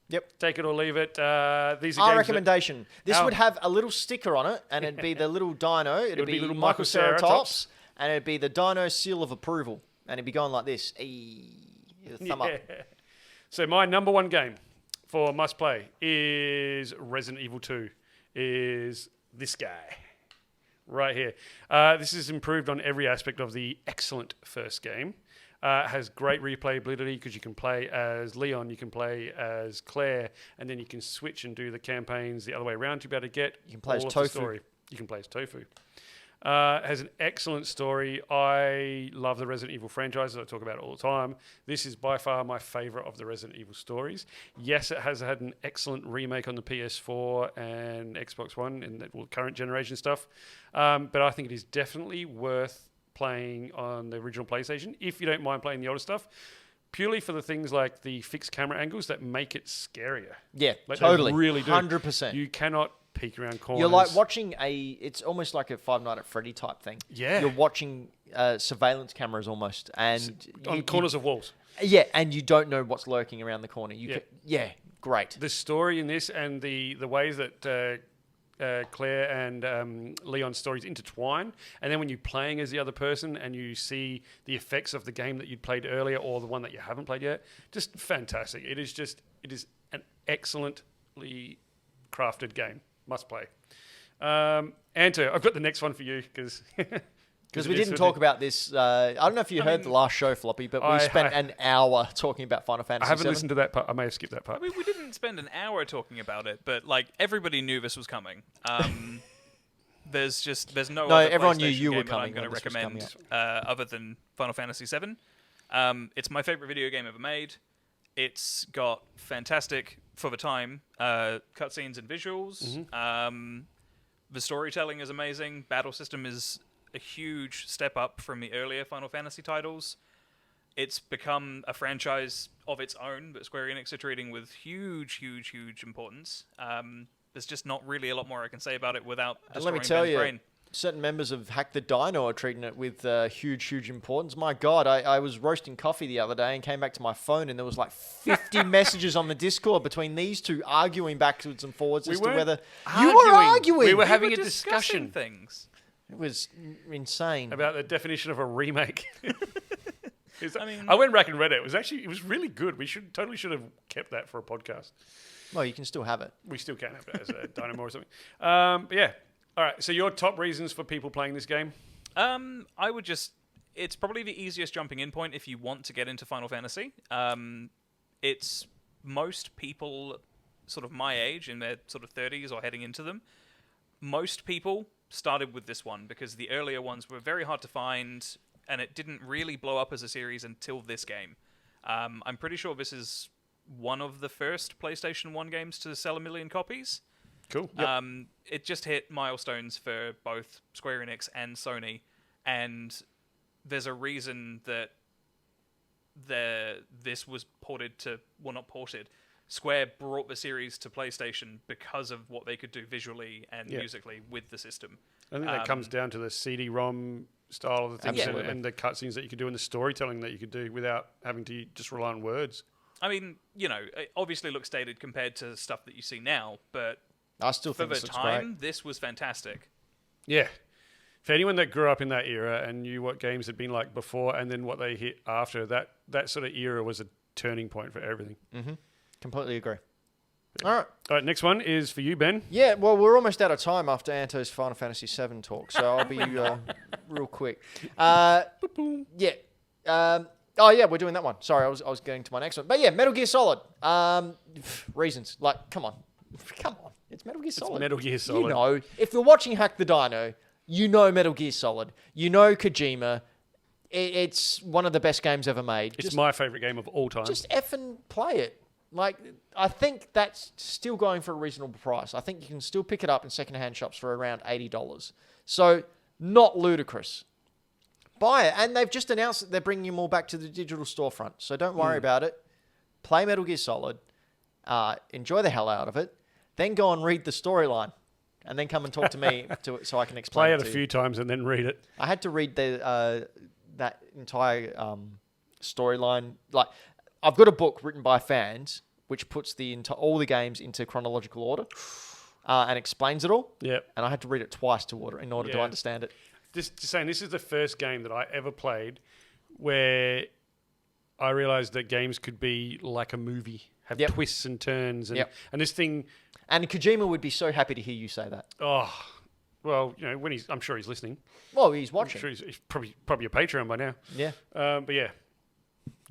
Yep. Take it or leave it. These are Our games that- recommendation. This would have a little sticker on it, and it'd be the little dino. It'd be little Michael Michael Ceratops, and it'd be the dino seal of approval. And it'd be going like this. Thumb up. So my number one game for must play is Resident Evil 2. Is this guy right here. This is improved on every aspect of the excellent first game. Has great replayability because you can play as Leon, you can play as Claire, and then you can switch and do the campaigns the other way around to be able to get You can play as all of the Tofu. story. You can play as Tofu. Has an excellent story. I love the Resident Evil franchise. I talk about it all the time. This is by far my favourite of the Resident Evil stories. Yes, it has had an excellent remake on the PS4 and Xbox One and the current generation stuff. But I think it is definitely worth playing on the original PlayStation if you don't mind playing the older stuff. Purely for the things like the fixed camera angles that make it scarier. Yeah, Like, totally. They really do. 100%. You cannot peek around corners. You're like watching it's almost like a Five Nights at Freddy type thing. Yeah. You're watching surveillance cameras almost. And on corners of walls. Yeah, and you don't know what's lurking around the corner. Great. The story in this and the ways that Claire and Leon's stories intertwine, and then when you're playing as the other person and you see the effects of the game that you'd played earlier or the one that you haven't played yet, just fantastic. It is an excellently crafted game. Must play. Anto, I've got the next one for you because we didn't talk about this. I don't know if you heard the last show, Floppy, but we spent an hour talking about Final Fantasy I haven't VII. listened to that part. I may have skipped that part. I mean, we didn't spend an hour talking about it, but everybody knew this was coming. There's no other everyone knew PlayStation you were game that coming I'm going to when this was coming recommend other than Final Fantasy VII. It's my favorite video game ever made. It's got fantastic, for the time, cutscenes and visuals. Mm-hmm. The storytelling is amazing. Battle system is a huge step up from the earlier Final Fantasy titles. It's become a franchise of its own, but Square Enix are treating with huge importance. There's just not really a lot more I can say about it without And let me destroying tell Ben's you, brain. certain members of Hack the Dino are treating it with huge importance. My God, I was roasting coffee the other day and came back to my phone and there was like 50 messages on the Discord between these two arguing backwards and forwards as to whether... You were arguing! We were having a discussion. Things. It was insane. About the definition of a remake. I went back and read it. It was really good. We should have kept that for a podcast. Well, you can still have it. We still can have it as a Dynamo or something. But yeah. All right. So your top reasons for people playing this game? I would just... It's probably the easiest jumping in point if you want to get into Final Fantasy. It's most people sort of my age, in their sort of 30s or heading into them. Most people started with this one because the earlier ones were very hard to find and it didn't really blow up as a series until this game. I'm pretty sure this is one of the first PlayStation 1 games to sell 1 million copies. Cool. Yep. It just hit milestones for both Square Enix and Sony, and there's a reason that this was ported to... Well, not ported. Square brought the series to PlayStation because of what they could do visually and musically with the system. I think that comes down to the CD-ROM style of the things and the cutscenes that you could do and the storytelling that you could do without having to just rely on words. I mean, it obviously looks dated compared to stuff that you see now, but I still think for the time, this was fantastic. Yeah. For anyone that grew up in that era and knew what games had been like before and then what they hit after, that sort of era was a turning point for everything. Mm-hmm. Completely agree. All right, next one is for you, Ben. Yeah, well, we're almost out of time after Anto's Final Fantasy VII talk, so I'll be real quick. Yeah. We're doing that one. Sorry, I was getting to my next one. But yeah, Metal Gear Solid. Reasons. Like, come on. It's Metal Gear Solid. It's Metal Gear Solid. You know, if you're watching Hack the Dino, you know Metal Gear Solid. You know Kojima. It's one of the best games ever made. It's my favourite game of all time. Just effing play it. Like, I think that's still going for a reasonable price. I think you can still pick it up in secondhand shops for around $80. So, not ludicrous. Buy it. And they've just announced that they're bringing them all back to the digital storefront. So, don't worry about it. Play Metal Gear Solid. Enjoy the hell out of it. Then go and read the storyline. And then come and talk to me so I can explain Play it it a few times and then read it. I had to read that entire storyline. Like, I've got a book written by fans which puts all the games into chronological order and explains it all. Yep. And I had to read it twice in order to understand it. Just saying, this is the first game that I ever played where I realised that games could be like a movie, have twists and turns, and this thing. And Kojima would be so happy to hear you say that. Oh, well, I'm sure he's listening. Well, he's watching. I'm sure he's probably a Patreon by now. Yeah. But yeah.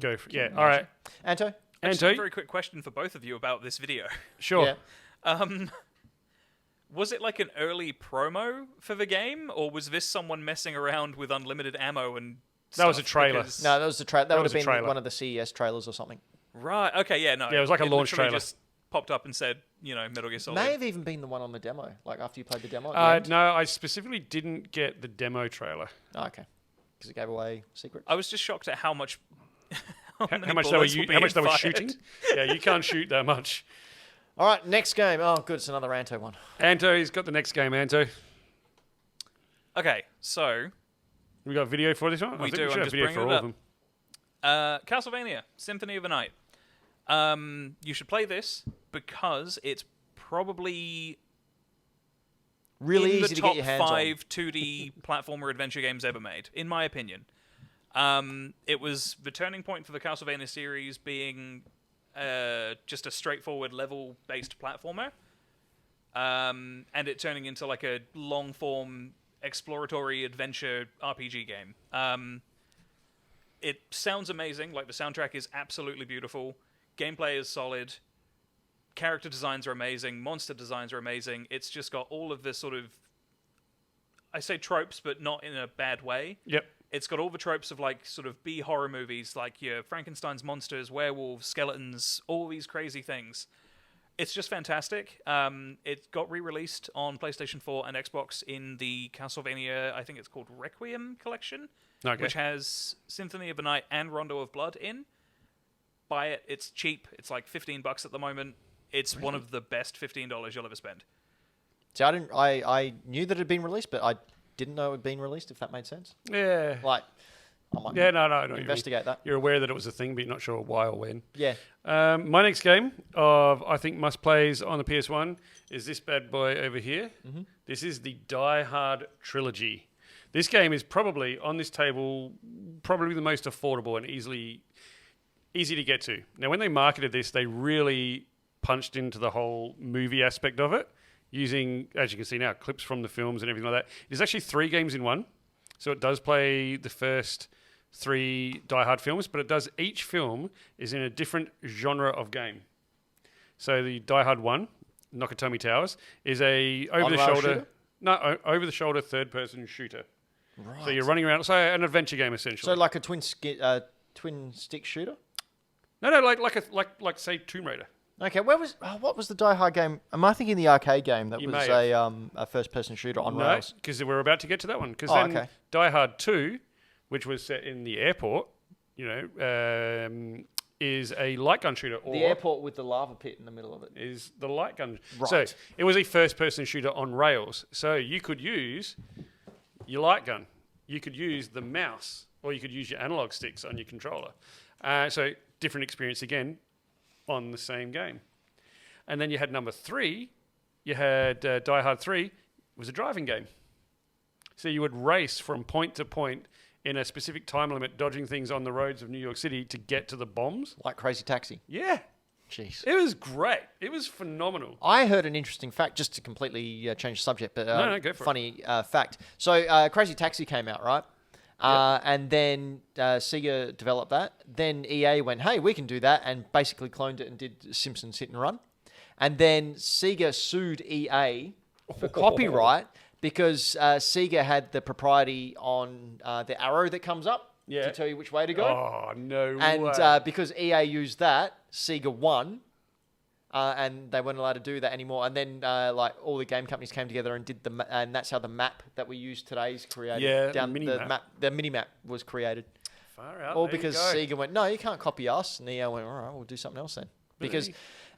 Go for it. Yeah. All right. Anto? Actually, a very quick question for both of you about this video. Sure. Yeah. Was it like an early promo for the game, or was this someone messing around with unlimited ammo and stuff? That was a trailer. No, that was the trailer. That would have been one of the CES trailers or something. Right. Okay. Yeah. No. Yeah, it was like a launch trailer. Just popped up and said, Metal Gear Solid. May have even been the one on the demo, like after you played the demo. No, I specifically didn't get the demo trailer. Oh, okay. Because it gave away secrets. I was just shocked at how much. How much they were shooting? Yeah, you can't shoot that much. All right, next game. Oh, good. It's another Anto one. Anto, he's got the next game, Anto. Okay, so... We got video for this one? We do. I'm just bringing it up. Castlevania, Symphony of the Night. You should play this because it's probably... really easy to get your hands on. In the top 5 2D platformer adventure games ever made, in my opinion. It was the turning point for the Castlevania series being just a straightforward level-based platformer, and it turning into like a long-form exploratory adventure RPG game. It sounds amazing. Like, the soundtrack is absolutely beautiful. Gameplay is solid. Character designs are amazing. Monster designs are amazing. It's just got all of this sort of, I say tropes, but not in a bad way. Yep. It's got all the tropes of like sort of B horror movies, like your Frankenstein's monsters, werewolves, skeletons, all these crazy things. It's just fantastic. It got re-released on PlayStation 4 and Xbox in the Castlevania, I think it's called Requiem Collection, which has Symphony of the Night and Rondo of Blood in. Buy it. It's cheap. It's like $15 at the moment. It's one of the best $15 you'll ever spend. See, I knew that it had been released, but I didn't know it had been released, if that made sense. Yeah. Like, I might No. investigate that. You're aware that it was a thing, but you're not sure why or when. Yeah. My next game of, I think, must-plays on the PS1 is this bad boy over here. Mm-hmm. This is the Die Hard Trilogy. This game is probably, on this table, probably the most affordable and easy to get to. Now, when they marketed this, they really punched into the whole movie aspect of it, using, as you can see now, clips from the films and everything like that. There's actually 3 games in one. So it does play the first 3 Die Hard films, but it does, each film is in a different genre of game. So the Die Hard 1, Nakatomi Towers, is a over-the-shoulder third-person shooter. Right. So you're running around, so an adventure game essentially. So like a twin stick shooter? No, like say Tomb Raider. Okay, what was the Die Hard game? Am I thinking the arcade game that You was may a first-person shooter on rails? No, because we're about to get to that one. Because okay. Die Hard 2, which was set in the airport, is a light gun shooter. Or the airport with the lava pit in the middle of it. Is the light gun. Right. So it was a first-person shooter on rails. So you could use your light gun. You could use the mouse, or you could use your analog sticks on your controller. So different experience again on the same game. And then you had number 3. You had Die Hard 3. It was a driving game. So you would race from point to point in a specific time limit, dodging things on the roads of New York City to get to the bombs. Like Crazy Taxi. Yeah. Jeez. It was great. It was phenomenal. I heard an interesting fact, just to completely change the subject, but No, go for funny fact. So Crazy Taxi came out, right? Yep. And then Sega developed that. Then EA went, hey, we can do that, and basically cloned it and did Simpsons Hit and Run. And then Sega sued EA for copyright because Sega had the propriety on the arrow that comes up to tell you which way to go. Oh, no way. And because EA used that, Sega won. And they weren't allowed to do that anymore. And then, like, all the game companies came together and did and that's how the map that we use today is created. Yeah, down the mini-map. The mini-map was created. Far out. All there because you go. Sega went, no, you can't copy us. And EA went, all right, we'll do something else then. Because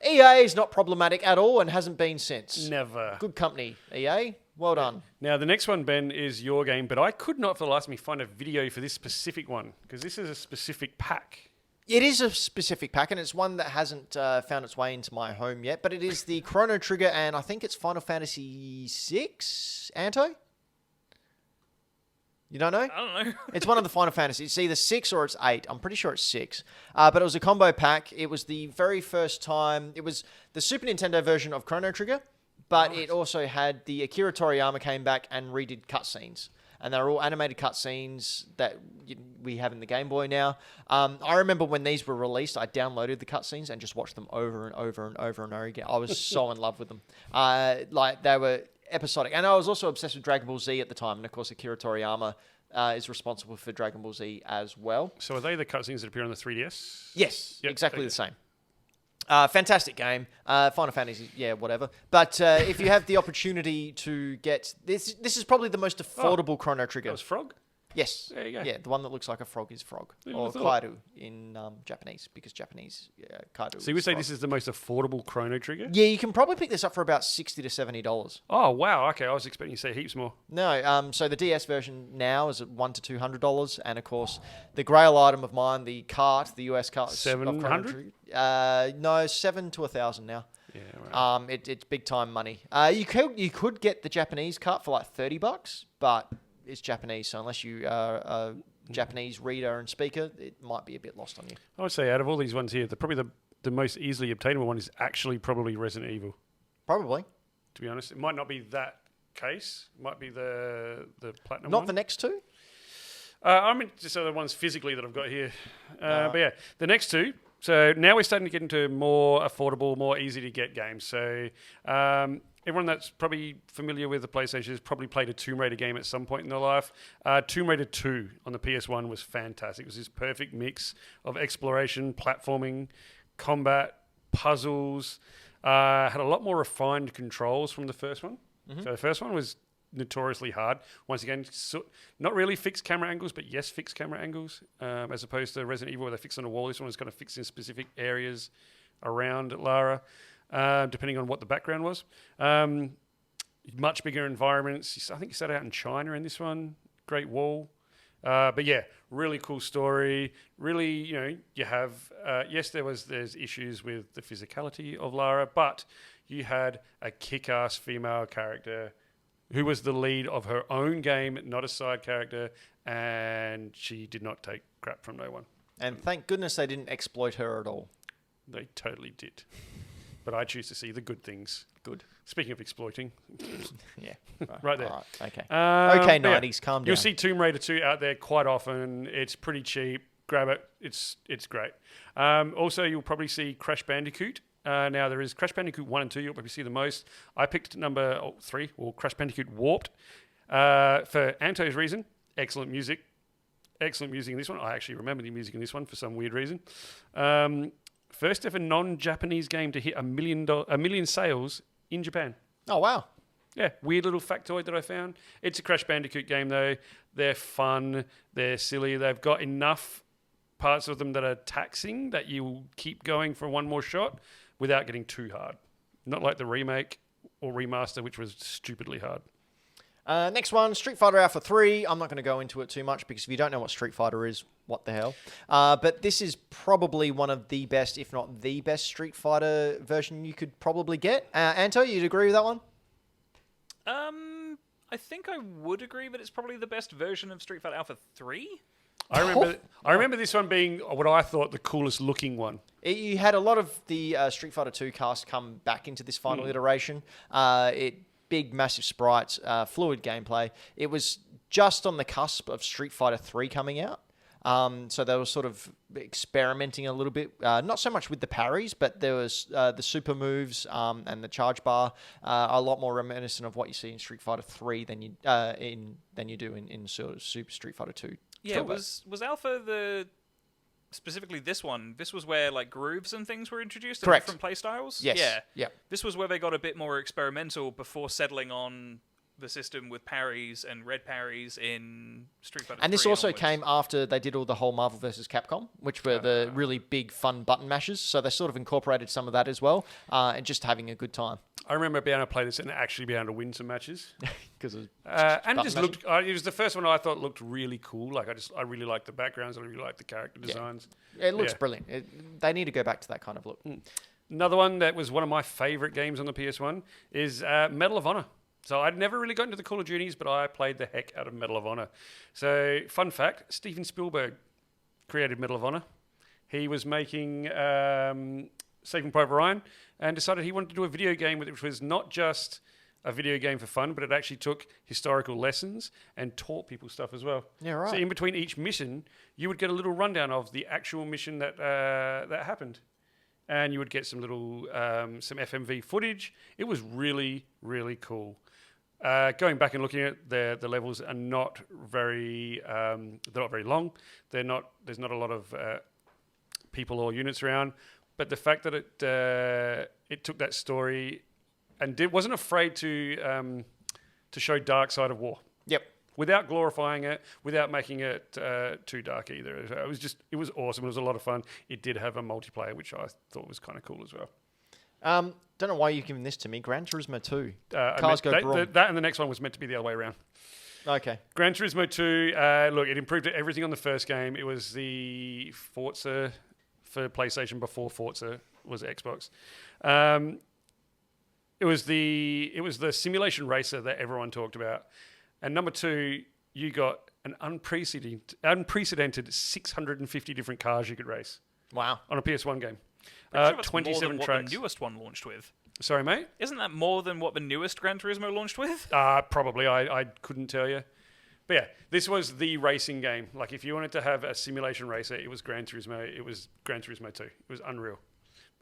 EA is not problematic at all and hasn't been since. Never. Good company, EA. Well done. Now, the next one, Ben, is your game, but I could not, for the life of me, find a video for this specific one because this is a specific pack. It is a specific pack, and it's one that hasn't found its way into my home yet, but it is the Chrono Trigger, and I think it's Final Fantasy VI, Anto? You don't know? I don't know. It's one of the Final Fantasies. It's either 6 or it's 8. I'm pretty sure it's 6. But it was a combo pack. It was the very first time... It was the Super Nintendo version of Chrono Trigger, but it also had the Akira Toriyama came back and redid cutscenes. And they're all animated cutscenes that we have in the Game Boy now. I remember when these were released, I downloaded the cutscenes and just watched them over and over and over and over again. I was so in love with them. Like, they were episodic. And I was also obsessed with Dragon Ball Z at the time. And, of course, Akira Toriyama is responsible for Dragon Ball Z as well. So are they the cutscenes that appear on the 3DS? Yes, Yep, exactly okay. the same. Fantastic game. Final Fantasy, yeah, whatever. But if you have the opportunity to get... This is probably the most affordable Chrono Trigger. That was Frog? Yes. There you go. Yeah, the one that looks like a frog is frog. Who'd Or have thought? Kaiju in Japanese, because Japanese Kaiju So you would is say frog. this is the most affordable Chrono Trigger? Yeah, you can probably pick this up for about $60 to $70. Oh, wow. Okay, I was expecting you to say heaps more. No, so the DS version now is at $100 to $200, and of course the Grail item of mine, the cart, the US cart, of Chrono 700? Trigger, no, 7 to 1,000 now. Yeah, right. It's big time money. You could get the Japanese cart for like $30, but it's Japanese, so unless you are a Japanese reader and speaker, it might be a bit lost on you. I would say out of all these ones here, probably the most easily obtainable one is actually probably Resident Evil. Probably. To be honest, it might not be that case. It might be the platinum Not one. the next two? I mean, just the ones physically that I've got here. But yeah, the next two. So now we're starting to get into more affordable, more easy to get games. So everyone that's probably familiar with the PlayStation has probably played a Tomb Raider game at some point in their life. Tomb Raider 2 on the PS1 was fantastic. It was this perfect mix of exploration, platforming, combat, puzzles. Had a lot more refined controls from the first one. Mm-hmm. So the first one was notoriously hard. Once again, not really fixed camera angles, but yes, fixed camera angles, as opposed to Resident Evil where they fix on a wall. This one was kind of fixed in specific areas around Lara, depending on what the background was. much bigger environments. I think you set out in China in this one. Great Wall. But yeah, really cool story. Really, you have yes, there's issues with the physicality of Lara, but you had a kick-ass female character who was the lead of her own game, not a side character, and she did not take crap from no one. And thank goodness they didn't exploit her at all. They totally did. But I choose to see the good things. Good. Speaking of exploiting. Yeah. Right there. All right. Okay. Okay, But 90s, calm down. You'll see Tomb Raider 2 out there quite often. It's pretty cheap. Grab it. It's great. Also, you'll probably see Crash Bandicoot. Now, there is Crash Bandicoot 1 and 2. You'll probably see the most. I picked number 3, or Crash Bandicoot Warped. For Anto's reason, excellent music. Excellent music in this one. I actually remember the music in this one for some weird reason. First ever non-Japanese game to hit a million sales in Japan. Oh, wow. Yeah, weird little factoid that I found. It's a Crash Bandicoot game, though. They're fun. They're silly. They've got enough parts of them that are taxing that you'll keep going for one more shot without getting too hard. Not like the remake or remaster, which was stupidly hard. Next one, Street Fighter Alpha 3. I'm not going to go into it too much because if you don't know what Street Fighter is, what the hell? But this is probably one of the best, if not the best, Street Fighter version you could probably get. Anto, you'd agree with that one? I think I would agree that it's probably the best version of Street Fighter Alpha 3. I remember this one being what I thought the coolest looking one. You had a lot of the Street Fighter 2 cast come back into this final iteration. Big, massive sprites, fluid gameplay. It was just on the cusp of Street Fighter 3 coming out. So they were sort of experimenting a little bit, not so much with the parries, but there was the super moves and the charge bar, a lot more reminiscent of what you see in Street Fighter 3 than you do in sort of Super Street Fighter 2. Yeah, was Alpha specifically this one? This was where like grooves and things were introduced. Correct. And different playstyles. Yes. Yeah. This was where they got a bit more experimental before settling on the system with parries and red parries in Street Fighter 3 And this also onwards. came after they did all the whole Marvel vs. Capcom, which were the really big, fun button mashes. So they sort of incorporated some of that as well, and just having a good time. I remember being able to play this and actually being able to win some matches. Because it Looked. It was the first one I thought looked really cool. Like I really liked the backgrounds. I really liked the character designs. It looks brilliant. They need to go back to that kind of look. Another one that was one of my favorite games on the PS1 is Medal of Honor. So I'd never really got into the Call of Duties, but I played the heck out of Medal of Honor. So fun fact: Steven Spielberg created Medal of Honor. He was making Saving Private Ryan and decided he wanted to do a video game which was not just a video game for fun, but it actually took historical lessons and taught people stuff as well. Yeah, right. So in between each mission, you would get a little rundown of the actual mission that happened. And you would get some little some FMV footage. It was really, really cool. Going back and looking at the levels are not very they're not very long. There's not a lot of people or units around. But the fact that it took that story and wasn't afraid to show dark side of war. Yep. Without glorifying it, without making it too dark either. It was awesome. It was a lot of fun. It did have a multiplayer, which I thought was kind of cool as well. Don't know why you've given this to me. Gran Turismo 2. That and the next one was meant to be the other way around. Okay. Gran Turismo 2, look, it improved everything on the first game. It was the Forza for PlayStation before Forza was Xbox. It was the simulation racer that everyone talked about. And number 2, you got an unprecedented 650 different cars you could race. Wow. On a PS1 game. Pretty sure that's 27 more than tracks. what the newest one launched with. Sorry, mate? Isn't that more than what the newest Gran Turismo launched with? Probably. I couldn't tell you. But yeah, this was the racing game. Like, if you wanted to have a simulation racer, it was Gran Turismo. It was Gran Turismo 2. It was unreal.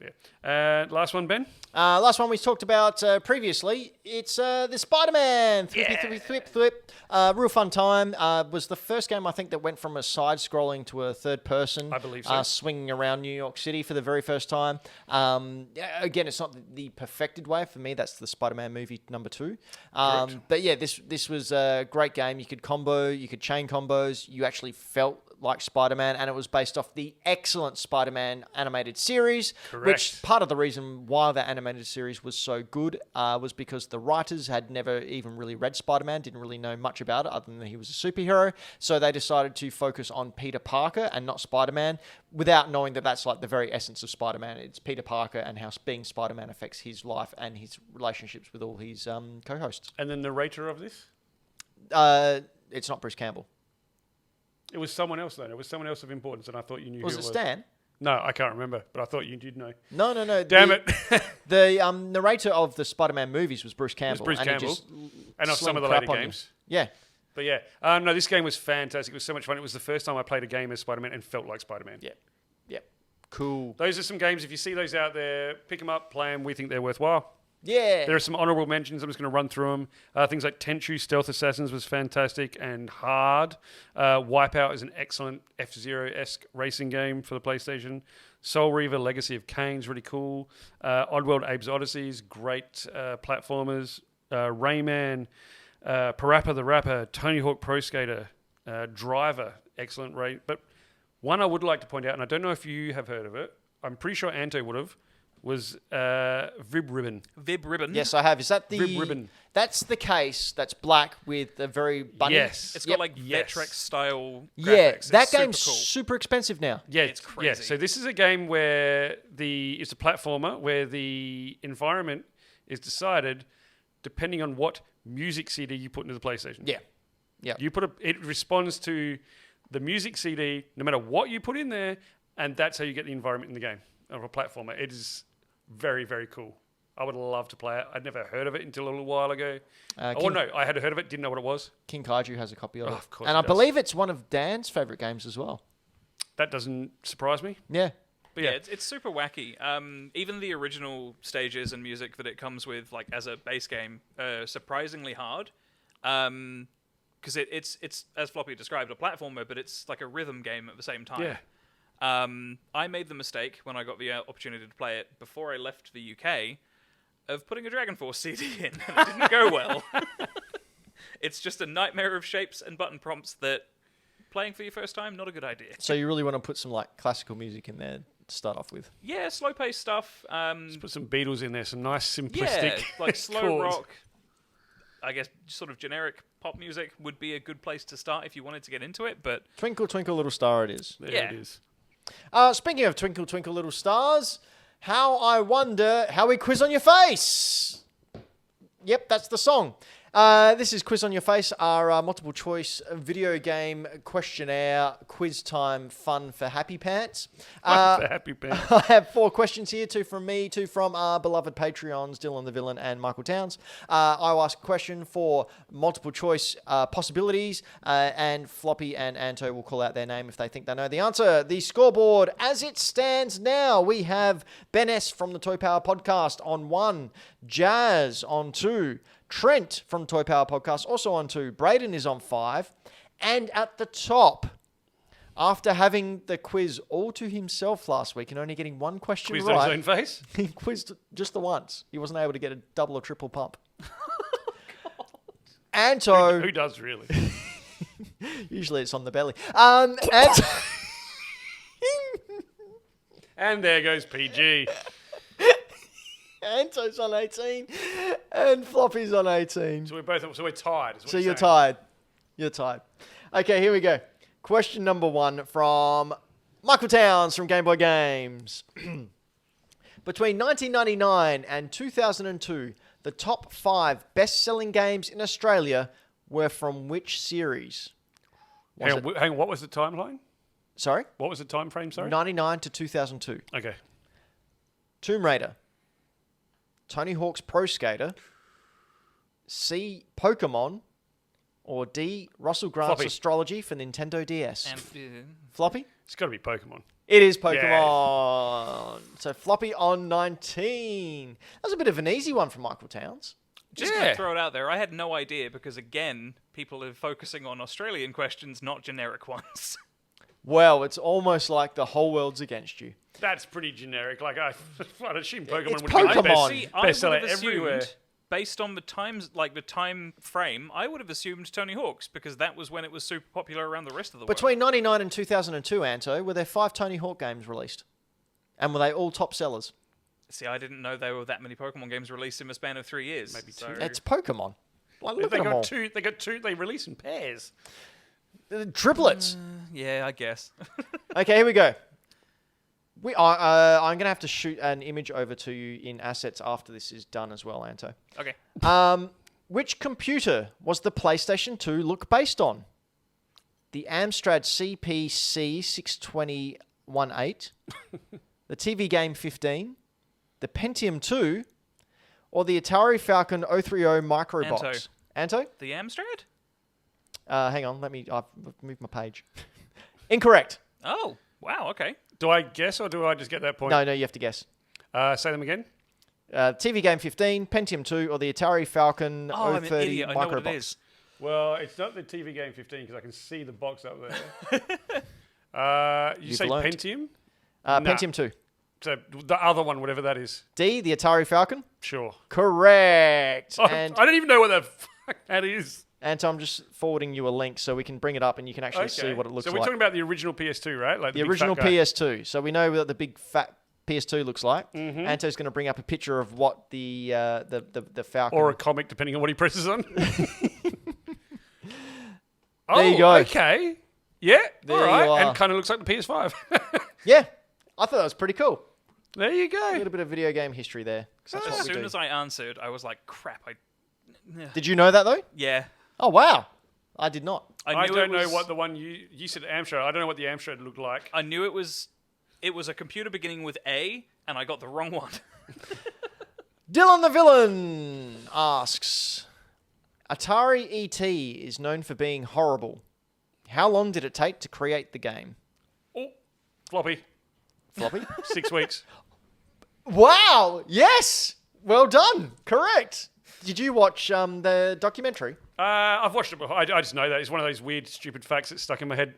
Yeah. Last one, Ben? Last one we talked about previously. It's the Spider-Man. Real fun time. Was the first game, I think, that went from a side-scrolling to a third-person. I believe so. Swinging around New York City for the very first time. Again, it's not the perfected way. For me, that's the Spider-Man movie number 2. But yeah, this was a great game. You could combo. You could chain combos. You actually felt like Spider-Man, and it was based off the excellent Spider-Man animated series, Correct. Which part of the reason why that animated series was so good was because the writers had never even really read Spider-Man, didn't really know much about it other than he was a superhero. So they decided to focus on Peter Parker and not Spider-Man, without knowing that that's like the very essence of Spider-Man. It's Peter Parker and how being Spider-Man affects his life and his relationships with all his co-hosts. And the narrator of this? It's not Bruce Campbell. It was someone else, though. It was someone else of importance, and I thought you knew Was who it it was. Stan? No, I can't remember, but I thought you did know. No. Damn it. The narrator of the Spider-Man movies was Bruce Campbell. Bruce and Campbell. He just And of some of the slung later crap on you. games. Yeah. But yeah, no, this game was fantastic. It was so much fun. It was the first time I played a game as Spider-Man and felt like Spider-Man. Yeah. Cool. Those are some games, if you see those out there, pick them up, play them. We think they're worthwhile. Yeah. There are some honourable mentions. I'm just going to run through them. Things like Tenchu Stealth Assassins was fantastic and hard. Wipeout is an excellent F-Zero-esque racing game for the PlayStation. Soul Reaver Legacy of Kain's really cool. Oddworld Abe's Odysseys, great platformers. Rayman, Parappa the Rapper, Tony Hawk Pro Skater, Driver, excellent rate. But one I would like to point out, and I don't know if you have heard of it, I'm pretty sure Anto would have, was Vib Ribbon. Vib Ribbon. Yes, I have. Is that the... Vib Ribbon. That's the case that's black with a very bunny... Yes. It's got like Vectrex style graphics. Yeah, It's that super game's cool. super expensive now. Yeah, It's Yeah, crazy. so this is a game where it's a platformer where the environment is decided depending on what music CD you put into the PlayStation. Yeah. It responds to the music CD no matter what you put in there, and that's how you get the environment in the game of a platformer. It is very, very cool. I would love to play it. I'd never heard of it until a little while ago. I had heard of it, didn't know what it was. King Kaiju has a copy of it. Of course and it I does. believe it's one of Dan's favourite games as well. That doesn't surprise me. Yeah. But Yeah, it's super wacky. Even the original stages and music that it comes with, like as a base game, surprisingly hard. Because it's as Floppy described, a platformer, but it's like a rhythm game at the same time. Yeah. I made the mistake when I got the opportunity to play it before I left the UK of putting a Dragon Force CD in, and it didn't go well. It's just a nightmare of shapes and button prompts that playing for your first time, not a good idea. So you really want to put some like classical music in there to start off with? Yeah, slow-paced stuff. Let's put some Beatles in there, some nice simplistic like slow chords. rock. I guess sort of generic pop music would be a good place to start if you wanted to get into it, but Twinkle, Twinkle, Little Star it is. There Yeah. it is. Speaking of Twinkle, Twinkle, Little Stars, how I wonder how we quiz on your face. Yep, that's the song. This is Quiz on Your Face, our multiple choice video game questionnaire quiz time fun for happy pants. Fun for happy pants. I have 4 questions here, 2 from me, 2 from our beloved Patreons, Dylan the Villain and Michael Towns. I'll ask a question for multiple choice possibilities, and Floppy and Anto will call out their name if they think they know the answer. The scoreboard, as it stands now, we have Ben S. from the Toy Power Podcast on 1, Jazz on 2, Trent from Toy Power Podcast also on 2, Braden is on 5, and at the top, after having the quiz all to himself last week and only getting 1 question Quizzed on his right, own face. he quizzed just the once. He wasn't able to get a double or triple pump. Anto, Who does really? usually it's on the belly. Anto, And there goes PG. Anto's on 18 and Floppy's on 18. So we're tied. Is what So you're you're saying. tied. You're tied. Okay, here we go. Question number 1 from Michael Towns from Game Boy Games. Between 1999 and 2002, the top 5 best-selling games in Australia were from which series? Hang on, what was the timeline? Sorry? What was the time frame, sorry? 99 to 2002. Okay. Tomb Raider. Tony Hawk's Pro Skater. C. Pokemon. Or D. Russell Grant's Floppy. Astrology for Nintendo DS. and, Floppy? It's got to be Pokemon. It is Pokemon. So Floppy on 19. That was a bit of an easy one from Michael Towns. just Yeah. going to throw it out there. I had no idea because, again, people are focusing on Australian questions, not generic ones. Well, it's almost like the whole world's against you. That's pretty generic. Like I'd assume Pokemon It's would be the Pokemon. best, See, I would bestseller have everywhere. assumed, based on the times, like the time frame, I would have assumed Tony Hawk's because that was when it was super popular around the rest of the world. Between 99 and 2002, Anto, were there 5 Tony Hawk games released? And were they all top sellers? See, I didn't know there were that many Pokemon games released in a span of 3 years. Maybe so... two. It's Pokemon. Like, look They at them all. got two. They got two. They release in pairs. Triplets. Yeah, I guess. Okay, here we go. I'm going to have to shoot an image over to you in assets after this is done as well, Anto. Okay. Which computer was the PlayStation 2 look based on? The Amstrad CPC 62018, the TV Game 15, the Pentium 2, or the Atari Falcon 030 Microbox? Anto? The Amstrad? Hang on, I've moved my page. Incorrect. Oh, wow, okay. Do I guess or do I just get that point? No, you have to guess. Say them again. TV Game 15, Pentium 2, or the Atari Falcon Oh, I'm an 030 idiot. I know what it Microbox? is. Well, it's not the TV Game 15 because I can see the box up there. You You've say learnt. Pentium? Pentium 2. So the other one, whatever that is. D, the Atari Falcon? Sure. Correct. Oh, And I don't even know what the fuck that is. Anto, I'm just forwarding you a link so we can bring it up and you can actually see what it looks So we're like. talking about the original PS2, right? Like The big original fat guy. PS2. So we know what the big fat PS2 looks like. Mm-hmm. Anto's going to bring up a picture of what the Falcon... Or a comic, depending on what he presses on. There you go. Okay. Yeah. There all right. you are. And kind of looks like the PS5. Yeah. I thought that was pretty cool. There you A go. little bit of video game history there. 'Cause that's As what we soon do. as I answered, I was like, crap, Did you know that though? Yeah. Oh, wow. I did not. I knew don't it was, know what the one you said Amstrad. I don't know what the Amstrad looked like. I knew it was a computer beginning with A, and I got the wrong one. Dylan the Villain asks, Atari ET is known for being horrible. How long did it take to create the game? Oh, floppy. Floppy? 6 weeks. Wow! Yes! Well done. Correct. Did you watch the documentary? I've watched it before. I just know that. It's one of those weird, stupid facts that's stuck in my head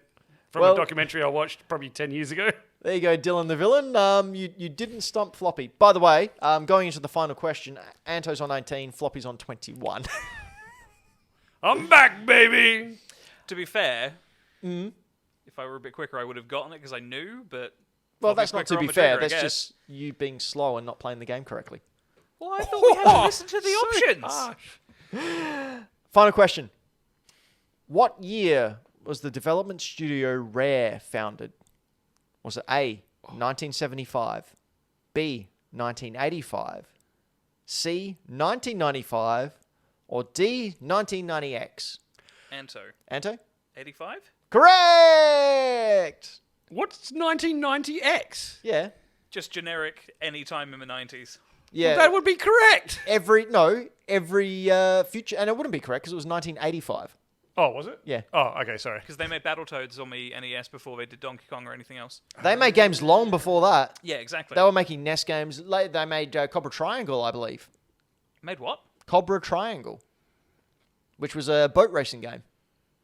from Well- a documentary I watched probably 10 years ago. There you go, Dylan the Villain. You didn't stump Floppy. By the way, going into the final question, Anto's on 18, Floppy's on 21. I'm back, baby! To be fair, if I were a bit quicker, I would have gotten it because I knew, but... Well, Floppy's that's not quicker to on be the fair. trigger, I That's guess. just you being slow and not playing the game correctly. Well, I thought we had to listen to the options. Harsh. Final question. What year was the development studio Rare founded? Was it A, 1975, B, 1985, C, 1995, or D, 1990X? Anto, Anto? 85? Correct! What's 1990X? Yeah. Just generic any time in the 90s. Yeah. That would be correct. every future, and it wouldn't be correct because it was 1985. Oh, was it? Yeah. Oh, okay, sorry. Because they made Battletoads on the NES before they did Donkey Kong or anything else. They made games long before that. Yeah, exactly. They were making NES games. They made Cobra Triangle, I believe. Made what? Cobra Triangle, which was a boat racing game.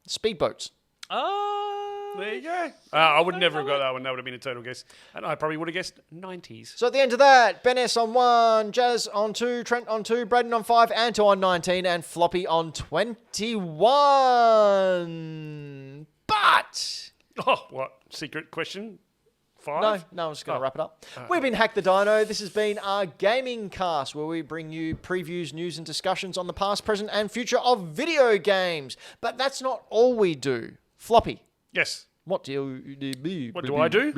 Speedboats. Oh, There you go. I would never have got that one. That would have been a total guess. And I probably would have guessed 90s. So at the end of that, Ben S on 1, Jazz on 2, Trent on 2, Braden on 5, Anto on 19, and Floppy on 21. But... Oh, what? Secret question? 5? No, I'm just going to wrap it up. We've been Hack the Dino. This has been our gaming cast where we bring you previews, news, and discussions on the past, present, and future of video games. But that's not all we do. Floppy, Yes. what do you do? What do I do?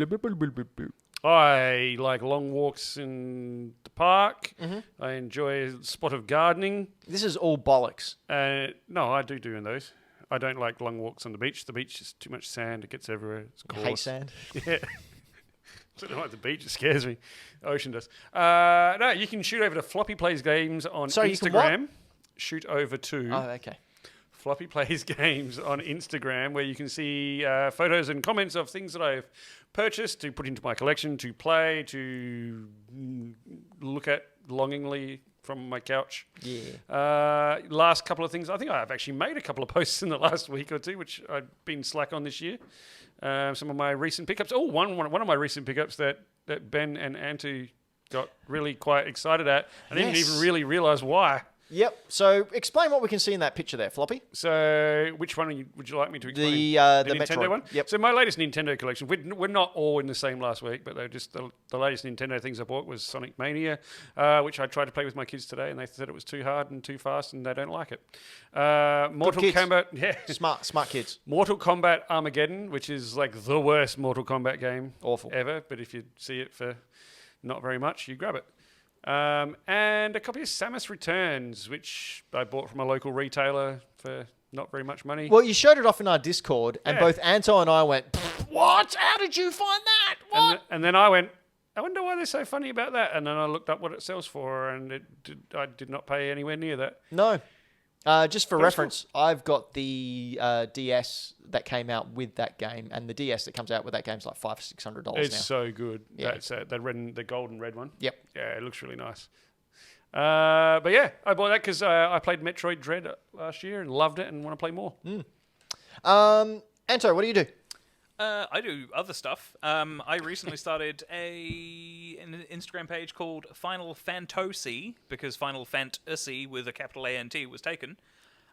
I like long walks in the park. Mm-hmm. I enjoy a spot of gardening. This is all bollocks. No, I do doing those. I don't like long walks on the beach. The beach is too much sand. It gets everywhere. It's coarse. Hey, sand. Yeah. I don't like the beach. It scares me. The ocean does. No, you can shoot over to Floppy Plays Games on Sorry, you can what? Instagram. Shoot over to Oh, okay. Floppy Plays Games on Instagram, where you can see photos and comments of things that I've purchased to put into my collection, to play, to look at longingly from my couch. Yeah. Last couple of things. I think I've actually made a couple of posts in the last week or two, which I've been slack on this year. Some of my recent pickups. Oh, one of my recent pickups that Ben and Antu got really quite excited at. I didn't Yes. even really realise why. Yep. So explain what we can see in that picture there, Floppy. So which one would you like me to explain? The Nintendo Metroid one? Yep. So my latest Nintendo collection, we're not all in the same last week, but they're just the latest Nintendo things I bought was Sonic Mania, which I tried to play with my kids today, and they said it was too hard and too fast, and they don't like it. Mortal kids. Kombat, yeah. Smart kids. Mortal Kombat Armageddon, which is like the worst Mortal Kombat game Awful. ever, but if you see it for not very much, you grab it. And a copy of Samus Returns, which I bought from a local retailer for not very much money. Well, you showed it off in our Discord, and Yeah. both Anto and I went, "What? How did you find that? What?" And then I went, I wonder why they're so funny about that. And then I looked up what it sells for, and I did not pay anywhere near that. No. Just for But it's reference, I've got the DS that came out with that game, and the DS that comes out with that game is like $500 or $600 It's now. so good. Yeah. That's the gold and red one. Yep. Yeah, it looks really nice. But yeah, I bought that because I played Metroid Dread last year and loved it and want to play more. Anto, what do you do? I do other stuff. I recently started an Instagram page called Final Fantasy, because Final Fantasy with a capital A-N-T was taken,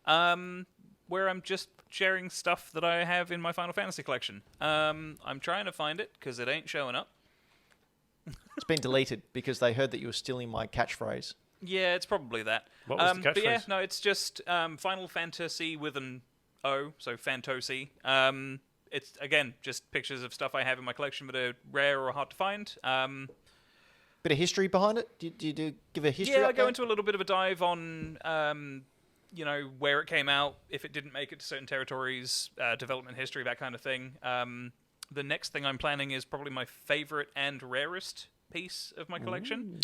where I'm just sharing stuff that I have in my Final Fantasy collection. I'm trying to find it because it ain't showing up. It's been deleted because they heard that you were stealing my catchphrase. Yeah, it's probably that. What was the But yeah, catchphrase? no, it's just Final Fantasy with an O, so Fantasy. It's, again, just pictures of stuff I have in my collection that are rare or hard to find. Bit of history behind it? Do you give a history Yeah, I go update? into a little bit of a dive on, where it came out, if it didn't make it to certain territories, development history, that kind of thing. The next thing I'm planning is probably my favorite and rarest piece of my collection.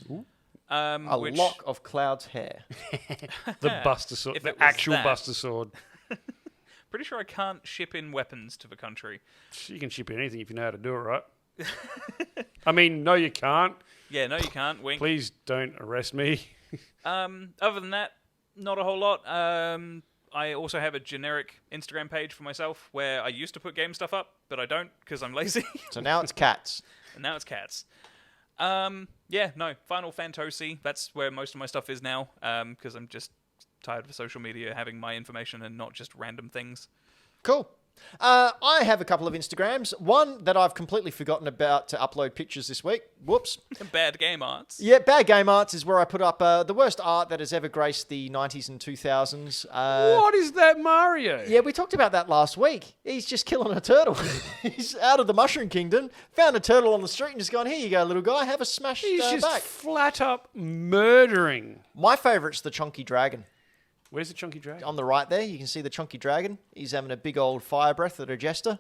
A lock of Cloud's hair. The Buster Sword, If the it was actual that. Buster Sword. Pretty sure I can't ship in weapons to the country. You can ship anything if you know how to do it right. I mean, no, you can't. Yeah, no, you can't. Wink. Please don't arrest me. Other than that, not a whole lot. I also have a generic Instagram page for myself where I used to put game stuff up, but I don't because I'm lazy. So now it's cats. And now it's cats. Final Fantasy. That's where most of my stuff is now, because I'm just tired of social media having my information and not just random things. Cool. I have a couple of Instagrams. One that I've completely forgotten about to upload pictures this week. Whoops. Bad game arts. Yeah, Bad Game Arts is where I put up the worst art that has ever graced the 90s and 2000s. What is that, Mario? Yeah, we talked about that last week. He's just killing a turtle. He's out of the Mushroom Kingdom, found a turtle on the street and just gone, here you go, little guy, have a smashed He's just back. flat up murdering. My favourite's the Chonky Dragon. Where's the Chunky Dragon? On the right there, you can see the Chonky Dragon. He's having a big old fire breath at a jester.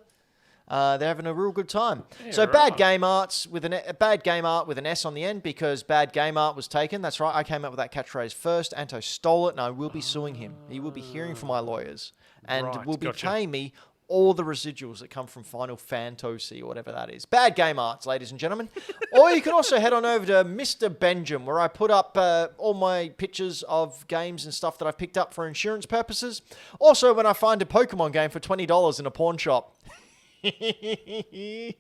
They're having a real good time. Yeah, so right. Bad Game Arts with Bad Game Art with an S on the end because Bad Game Art was taken. That's right. I came up with that catchphrase first. Anto stole it, and I will be suing him. He will be hearing from my lawyers and Right, will be gotcha. paying me all the residuals that come from Final Fantasy or whatever that is. Bad Game Arts, ladies and gentlemen. Or you can also head on over to Mr. Benjamin, where I put up all my pictures of games and stuff that I've picked up for insurance purposes. Also, when I find a Pokemon game for $20 in a pawn shop.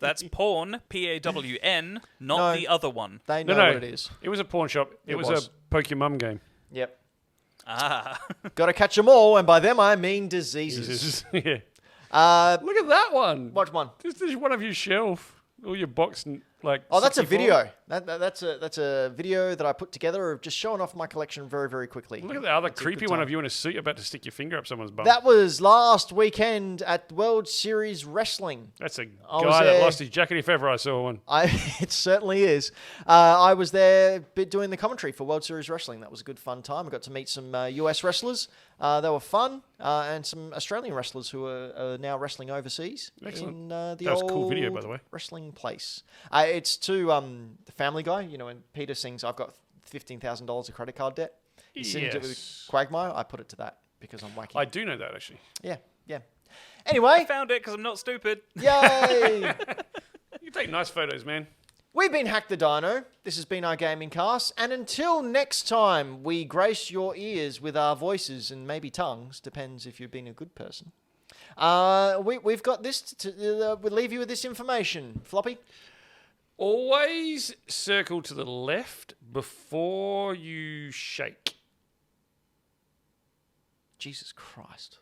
That's porn, P-A-W-N, not No. the other one. They know No, what it is. It was a pawn shop. It was was. a Pokemon game. Yep. Ah. Got to catch them all, and by them I mean diseases. Yeah. Look at that one. Watch one. This is one of your shelf. All your box, like. Oh, that's a 64. video. That's a video that I put together of just showing off my collection very, very quickly. Look at the other It's a creepy good one time. of you in a suit about to stick your finger up someone's bum. That was last weekend at World Series Wrestling. That's a I was guy that there. lost his jacket if ever I saw one. It certainly is. I was there doing the commentary for World Series Wrestling. That was a good fun time. I got to meet some US wrestlers. They were fun. And some Australian wrestlers who are now wrestling overseas. Excellent. In That the was a old cool video, by the way. wrestling place. It's to the Family Guy. You know, when Peter sings, I've got $15,000 of credit card debt. He sings it with Yes. Quagmire. I put it to that because I'm wacky. I do know that, actually. Yeah. Anyway, I found it because I'm not stupid. yay! You take nice photos, man. We've been Hack the Dino. This has been our gaming cast. And until next time, we grace your ears with our voices and maybe tongues. Depends if you've been a good person. We've got this. We'll leave you with this information. Floppy? Always circle to the left before you shake. Jesus Christ.